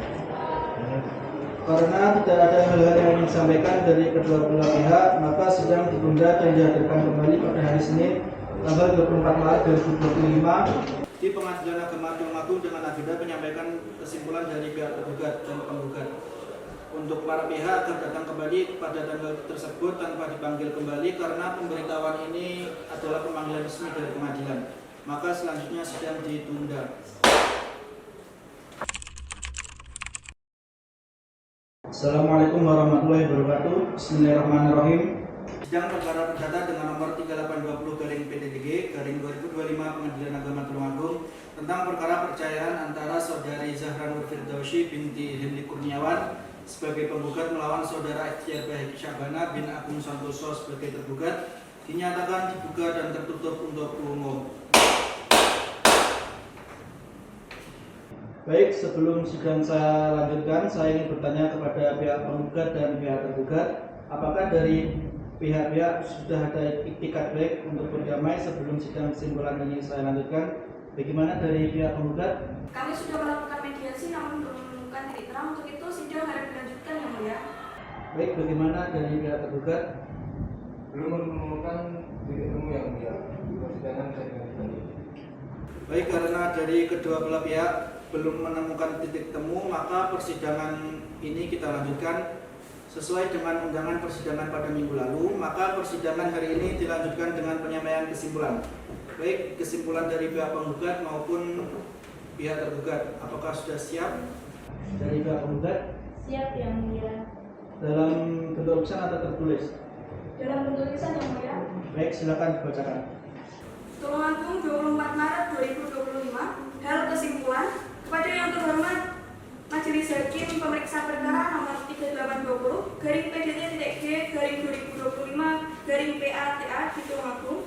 Karena tidak ada hal-hal yang ingin disampaikan dari kedua belah pihak, maka sidang ditunda dan dihadirkan kembali pada hari Senin, tanggal 24 Maret 2025 di Pengadilan Agama Tulungagung dengan agenda menyampaikan kesimpulan dari pihak tergugat dan penggugat. Untuk para pihak akan datang kembali pada tanggal tersebut tanpa dipanggil kembali karena pemberitahuan ini adalah pemanggilan resmi dari pengadilan. Maka selanjutnya sidang ditunda. Assalamualaikum warahmatullahi wabarakatuh. Bismillahirrahmanirrahim. Sidang perkara perdata dengan nomor 3820/PDDG/2025 Pengadilan Agama Tulungagung tentang perkara perceraian antara saudari Zahra Nur Firdausi binti Hendy Kurniawan sebagai penggugat melawan saudara Ikhtiar Bahiki Syahbana bin Agung Santoso sebagai tergugat dinyatakan dibuka dan tertutup untuk umum. Baik, sebelum sidang saya lanjutkan, saya ingin bertanya kepada pihak penggugat dan pihak tergugat, apakah dari pihak-pihak sudah ada iktikat baik untuk berdamai sebelum sidang kesimpulan ini saya lanjutkan? Bagaimana dari pihak penggugat? Kami sudah melakukan mediasi namun belum menemukan titik terang. Untuk itu sidang harus dilanjutkan yang mulia. Baik, bagaimana dari pihak tergugat? Belum menemukan titik temu yang mulia. Persidangan saya dilanjutkan. Baik, karena dari kedua belah pihak belum menemukan titik temu, maka persidangan ini kita lanjutkan sesuai dengan undangan persidangan pada minggu lalu. Maka persidangan hari ini dilanjutkan dengan penyampaian kesimpulan, baik kesimpulan dari pihak penggugat maupun pihak tergugat. Apakah sudah siap dari pihak penggugat? Siap yang mulia. Dalam bentuk tulisan atau tertulis? Dalam bentuk tulisan yang mulia. Baik, silakan dibacakan. Tulungagung 24 Maret 2025. Hal kesimpulan kepada yang terhormat Majelis Hakim Pemeriksa Perkara nomor 3820/PDT/G/2025/PATA di Tulungagung.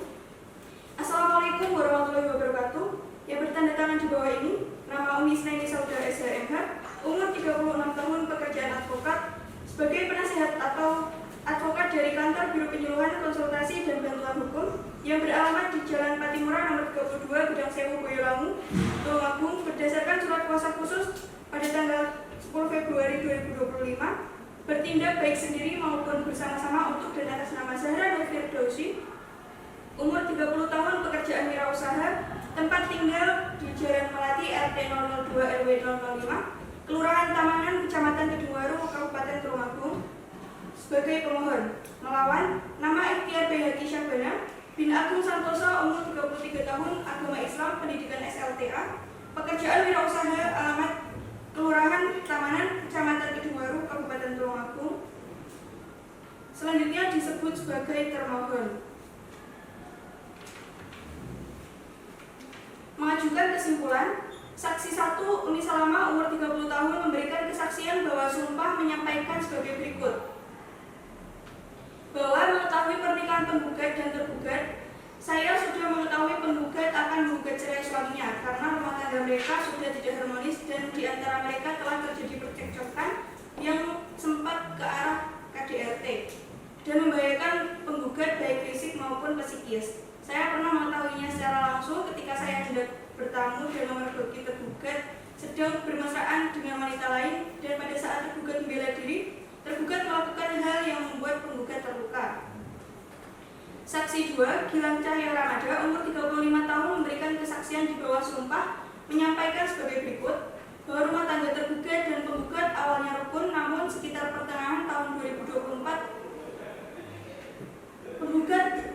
Assalamualaikum warahmatullahi wabarakatuh. Yang bertanda tangan di bawah ini, nama Umi Isnaini Saudara SHMH, umur 36 tahun, pekerjaan advokat, sebagai penasehat atau advokat dari kantor Biro Penyuluhan Konsultasi dan Bantuan Hukum yang beralamat di Jalan Patimura nomor 32 Gedang Sewu Boyolangu, Tulungagung, berdasarkan surat kuasa khusus pada tanggal 10 Februari 2025, bertindak baik sendiri maupun bersama-sama untuk dan atas nama Zahra Nur Firdausi, umur 30 tahun, pekerjaan wirausaha, tempat tinggal di Jalan Melati RT 002 RW 005, Kelurahan Tamanan, Kecamatan Kedungwaru, Kabupaten Tulungagung, sebagai pemohon melawan nama Ikhtiar Bahiki Syahbana bin Agung Santoso, umur 33 tahun, agama Islam, pendidikan SLTA, pekerjaan wirausaha, alamat Kelurahan Tamanan, Kecamatan Kedungwaru, Kabupaten Tulungagung. Selanjutnya disebut sebagai termohon. Mengajukan kesimpulan, Saksi 1 Umi Salama, umur 30 tahun, memberikan kesaksian bahwa sumpah menyampaikan sebagai berikut. Bahwa mengetahui pernikahan penggugat dan tergugat, saya sudah mengetahui penggugat akan menggugat cerai suaminya karena rumah tangga mereka sudah tidak harmonis dan di antara mereka telah terjadi percekcokan yang sempat ke arah KDRT dan membahayakan penggugat baik fisik maupun psikis. Saya pernah mengetahuinya secara langsung ketika saya hendak tergugat sedang bermesraan dengan wanita lain dan pada saat tergugat membela diri, tergugat melakukan hal yang membuat penggugat terluka. Saksi 2, Gilang Cahya Ramada, umur 35 tahun, memberikan kesaksian di bawah sumpah, menyampaikan sebagai berikut, bahwa rumah tangga tergugat dan penggugat awalnya rukun, namun sekitar pertengahan tahun 2024, penggugat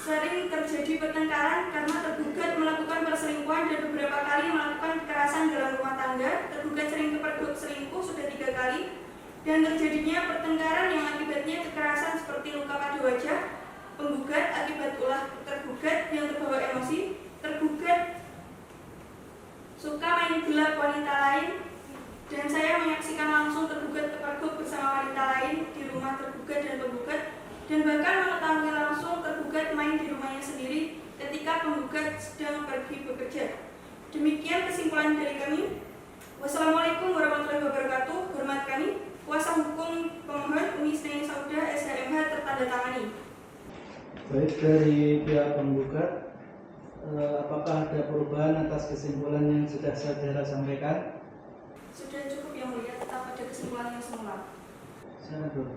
sering terjadi pertengkaran karena tergugat melakukan perselingkuhan dan beberapa kali melakukan kekerasan dalam rumah tangga. Tergugat sering kepergok selingkuh sudah 3 kali, dan terjadinya pertengkaran yang akibatnya kekerasan seperti luka pada wajah penggugat akibat ulah tergugat yang terbawa emosi. Tergugat suka main gelap wanita lain, dan saya menyaksikan langsung tergugat kepergok bersama wanita lain di rumah tergugat dan penggugat, dan bahkan mengetahui langsung tergugat main di rumahnya sendiri ketika penggugat sedang pergi bekerja. Demikian kesimpulan dari kami. Wassalamualaikum warahmatullahi wabarakatuh. Hormat kami, kuasa hukum pemohon Umi Isnaini Saudah SHMH tertandatangani. Baik, dari pihak penggugat, apakah ada perubahan atas kesimpulan yang sudah saudara sampaikan? Sudah cukup yang mulia, tetap pada kesimpulan yang semula. Silakan dulu.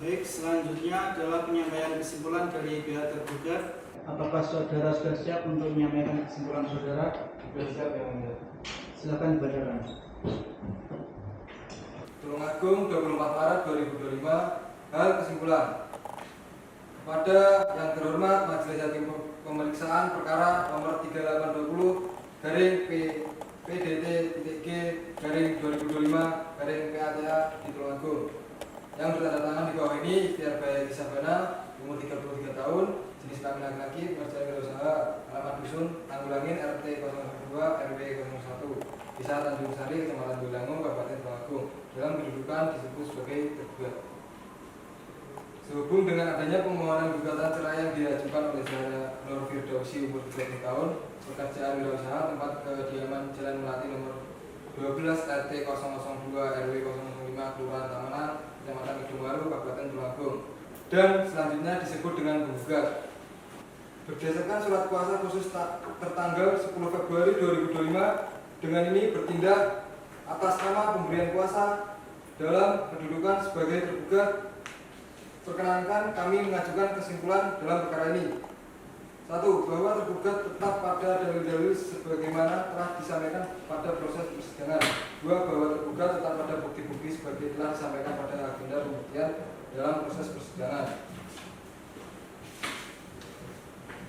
Baik, selanjutnya adalah penyampaian kesimpulan dari pihak tergugat. Apakah saudara sudah siap untuk menyampaikan kesimpulan saudara? Sudah siap yang mulia. Silakan dibacakan. Tulungagung 24 Maret 2025. Hal kesimpulan. Kepada yang terhormat Majelis Hakim Pemeriksaan Perkara nomor 3820 garing PDT.G garing 2025 garing PATA di Tulungagung, yang bertandatangan di bawah ini Ikhtiar Bayaki Sabana, umur 33 tahun, jenis kelamin laki-laki, pekerjaan wirausaha, alamat dusun Tanggulangin, RT 02 RW 01, Desa Tanjung Sari, Kecamatan Bolangung, Kabupaten Tulungagung, dalam kedudukan disebut sebagai tergugat. Sehubung dengan adanya permohonan gugatan cerai yang diajukan oleh Zahra Nur Firdausi, umur 30 tahun, pekerjaan wirausaha, tempat kediaman Jalan Melati nomor 12 RT 002 RW 005 Kelurahan Tamanan, Kecamatan Kedungwaru, Kabupaten Tulungagung, dan selanjutnya disebut dengan penggugat. Berdasarkan surat kuasa khusus tertanggal 10 Februari 2025, dengan ini bertindak atas nama pemberian kuasa dalam kedudukan sebagai tergugat. Perkenankan kami mengajukan kesimpulan dalam perkara ini. 1. Bahwa tergugat tetap pada dalil-dalil sebagaimana telah disampaikan pada proses persidangan. 2. Bahwa tergugat tetap pada bukti-bukti sebagai telah disampaikan pada agenda pembuktian dalam proses persidangan.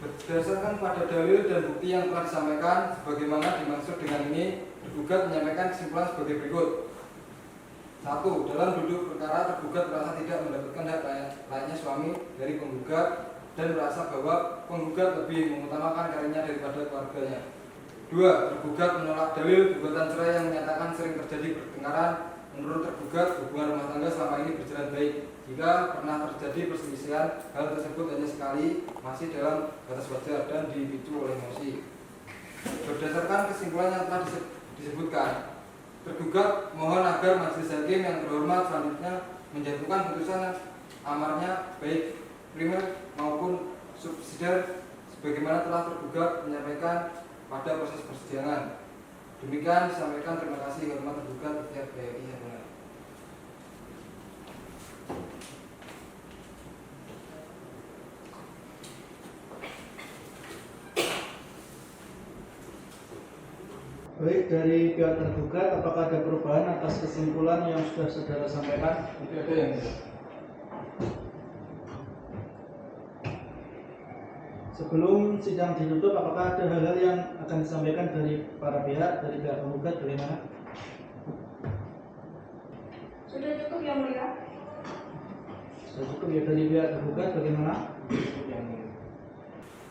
Berdasarkan pada dalil dan bukti yang telah disampaikan sebagaimana dimaksud dengan ini, tergugat menyampaikan kesimpulan sebagai berikut. 1. Dalam duduk perkara, tergugat merasa tidak mendapatkan hak layaknya suami dari penggugat dan merasa bahwa penggugat lebih mengutamakan karirnya daripada keluarganya. 2. Tergugat menolak dalil gugatan cerai yang menyatakan sering terjadi pertengkaran. Menurut tergugat, hubungan rumah tangga selama ini berjalan baik. Jika pernah terjadi perselisihan, hal tersebut hanya sekali, masih dalam batas wajar dan dipicu oleh emosi. Berdasarkan kesimpulan yang telah disebutkan, tergugat mohon agar majelis hakim yang terhormat selanjutnya menjatuhkan putusan amarnya baik primer maupun subsidiar sebagaimana telah tergugat menyampaikan pada proses persidangan. Demikian disampaikan. Terima kasih. Hormat tergugat Ikhtiar Bayaki Sabana. Baik, dari pihak tergugat, apakah ada perubahan atas kesimpulan yang sudah saudara sampaikan? Tidak ada yang Sebelum sidang ditutup, apakah ada hal-hal yang akan disampaikan dari para pihak, dari pihak penggugat, bagaimana? Sudah cukup yang mulia. Sudah cukup ya, dari pihak tergugat, bagaimana?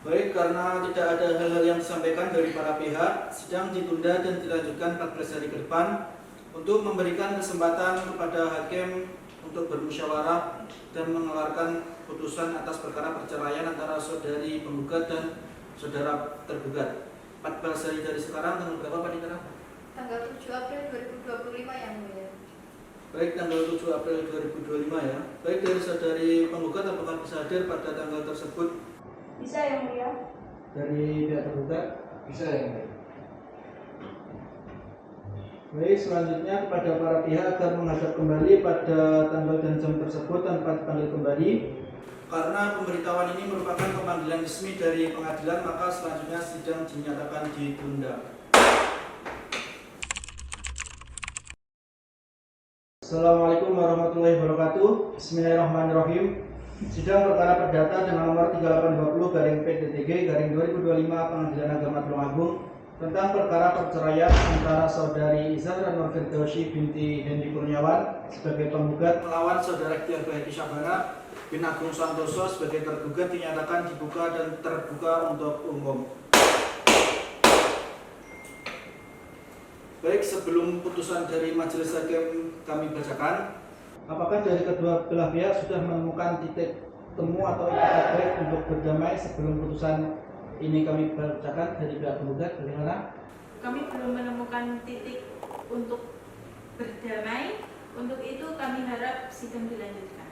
Baik, karena tidak ada hal-hal yang disampaikan dari para pihak, sidang ditunda dan dilanjutkan 14 hari ke depan untuk memberikan kesempatan kepada hakim untuk bermusyawarah dan mengeluarkan putusan atas perkara perceraian antara saudari penggugat dan saudara tergugat. 14 hari dari sekarang, tanggal berapa Pak Nitara? Tanggal 7 April 2025 yang mulia. Baik, tanggal 7 April 2025 ya. Baik, dari saudari penggugat apakah bisa hadir pada tanggal tersebut? Bisa yang mulia. Dari pihak tergugat? Bisa yang mulia. Baik, selanjutnya kepada para pihak agar menghadap kembali pada tanggal dan jam tersebut tanpa dipanggil kembali. Karena pemberitahuan ini merupakan pemanggilan resmi dari pengadilan, maka selanjutnya sidang dinyatakan ditunda. Assalamualaikum warahmatullahi wabarakatuh. Bismillahirrahmanirrahim. Sidang perkara perdata dengan nomor 3820/PDTG/2025 Pengadilan Agama Tulungagung tentang perkara perceraian antara saudari Zahra Nur Firdausi binti Hendi Kurniawan sebagai penggugat melawan saudara Ikhtiar Bayhaqi Syahbana bin Agung Santoso sebagai tergugat dinyatakan dibuka dan terbuka untuk umum. Baik, sebelum putusan dari majelis hakim kami bacakan, apakah dari kedua belah pihak sudah menemukan titik temu atau ikat baik untuk berdamai sebelum putusan ini kami bacakan dari pihak penggugat? Bagaimana? Kami belum menemukan titik untuk berdamai. Untuk itu kami harap sidang dilanjutkan.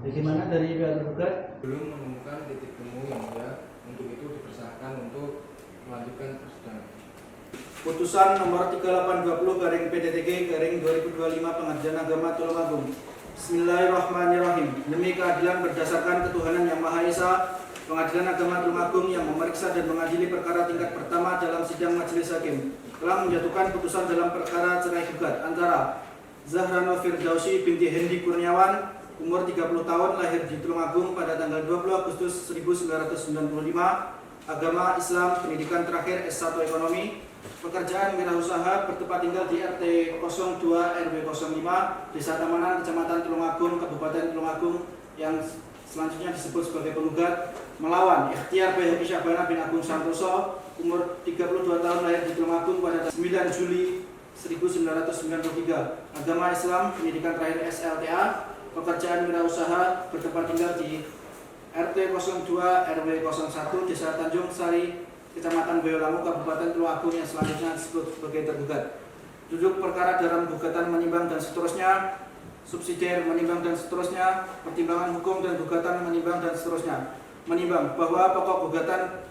Bagaimana dari pihak tergugat? Belum menemukan titik temu yang mulia, untuk itu dipersilahkan untuk melanjutkan persidangan. Putusan nomor 3820/PDTG/2025 Pengadilan Agama Tulungagung. Bismillahirrahmanirrahim. Demi keadilan berdasarkan ketuhanan yang Maha Esa, Pengadilan Agama Tulungagung yang memeriksa dan mengadili perkara tingkat pertama dalam sidang majelis hakim telah menjatuhkan putusan dalam perkara cerai gugat antara Zahra Nur Firdausi binti Hendi Kurniawan, umur 30 tahun, lahir di Tulungagung pada tanggal 20 Agustus 1995, agama Islam, pendidikan terakhir S1 Ekonomi, pekerjaan wirausaha, bertempat tinggal di RT 02 RW 05 Desa Tamanan, Kecamatan Tulungagung, Kabupaten Tulungagung, yang selanjutnya disebut sebagai penggugat melawan Ikhtiar Bayhaqi Syahbana bin Agung Santoso, umur 32 tahun, lahir di Tulungagung pada 9 Juli 1993, agama Islam, pendidikan terakhir SLTA, pekerjaan wirausaha, bertempat tinggal di RT 02 RW 01 Desa Tanjung Sari, Kecamatan Boyolali, Kabupaten Tulungagung, yang selanjutnya disebut sebagai tergugat. Duduk perkara dalam gugatan menimbang dan seterusnya, subsidiar menimbang dan seterusnya, pertimbangan hukum dan gugatan menimbang dan seterusnya. Menimbang bahwa pokok gugatan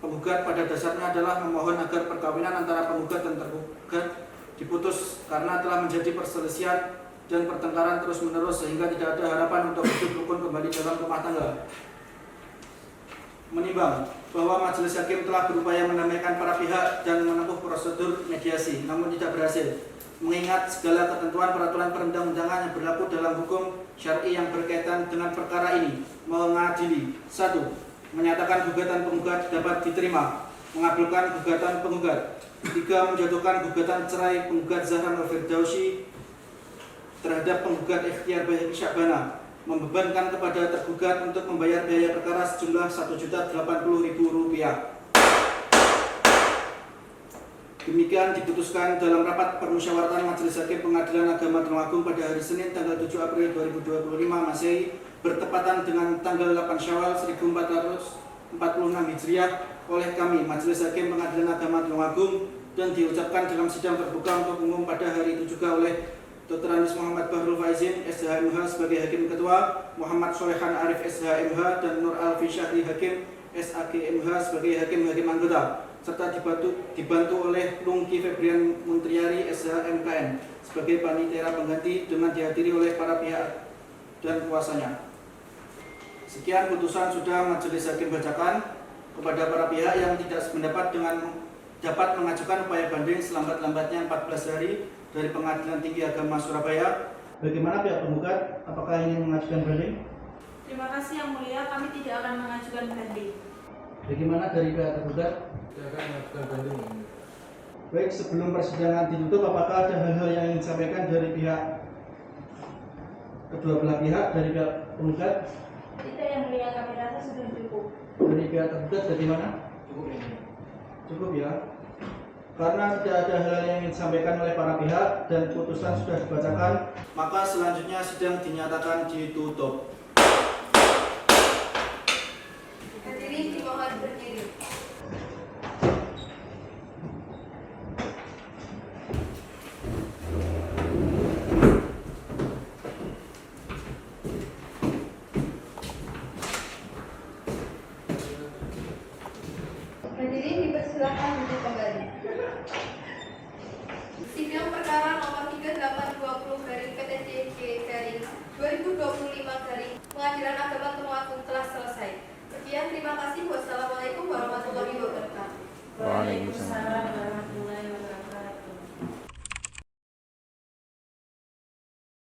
penggugat pada dasarnya adalah memohon agar perkawinan antara penggugat dan tergugat diputus karena telah menjadi perselisihan dan pertengkaran terus-menerus sehingga tidak ada harapan untuk hidup rukun kembali dalam rumah tangga. Menimbang bahwa majelis hakim telah berupaya mendamaikan para pihak dan menempuh prosedur mediasi, namun tidak berhasil. Mengingat segala ketentuan peraturan perundang-undangan yang berlaku dalam hukum syar'i yang berkaitan dengan perkara ini, mengadili 1. Menyatakan gugatan penggugat dapat diterima, mengabulkan gugatan penggugat. 3. Menjatuhkan gugatan cerai penggugat Zahra Nur Firdausi terhadap penggugat Ikhtiar Bayhaqi Syahbana, membebankan kepada tergugat untuk membayar biaya perkara sejumlah Rp1.080.000. Demikian diputuskan dalam rapat permusyawaratan Majelis Hakim Pengadilan Agama Tulungagung pada hari Senin tanggal 7 April 2025 Masehi bertepatan dengan tanggal 8 Syawal 1446 Hijriah oleh kami Majelis Hakim Pengadilan Agama Tulungagung, dan diucapkan dalam sidang terbuka untuk umum pada hari itu juga oleh Dr. Andes Muhammad Bahrul Faizin SHMH sebagai Hakim Ketua, Muhammad Solehan Arif SHMH, dan Nur Alfi Syahri Hakim SAGMH sebagai Hakim-Hakim Anggota, serta dibantu oleh Lungki Febrian Muntriari SHMKN sebagai Panitera Pengganti dengan dihadiri oleh para pihak dan kuasanya. Sekian putusan sudah Majelis Hakim bacakan. Kepada para pihak yang tidak sependapat dengan dapat mengajukan upaya banding selambat-lambatnya 14 hari dari Pengadilan Tinggi Agama Surabaya. Bagaimana pihak penggugat? Apakah ingin mengajukan banding? Terima kasih Yang Mulia, kami tidak akan mengajukan banding. Bagaimana dari pihak tergugat? Tidak akan mengajukan banding. Baik, sebelum persidangan ditutup, apakah ada hal-hal yang ingin disampaikan dari pihak kedua belah pihak, dari pihak penggugat? Tidak yang mulia, kami rasa sudah cukup. Dari pihak tergugat bagaimana? Cukup ini. Cukup ya. Karena tidak ada hal yang ingin disampaikan oleh para pihak dan putusan sudah dibacakan, maka selanjutnya sidang dinyatakan ditutup. Hadirin dimohon berdiri. 2025 Pengadilan Agama Tulungagung telah selesai. Sekian, terima kasih. Wassalamualaikum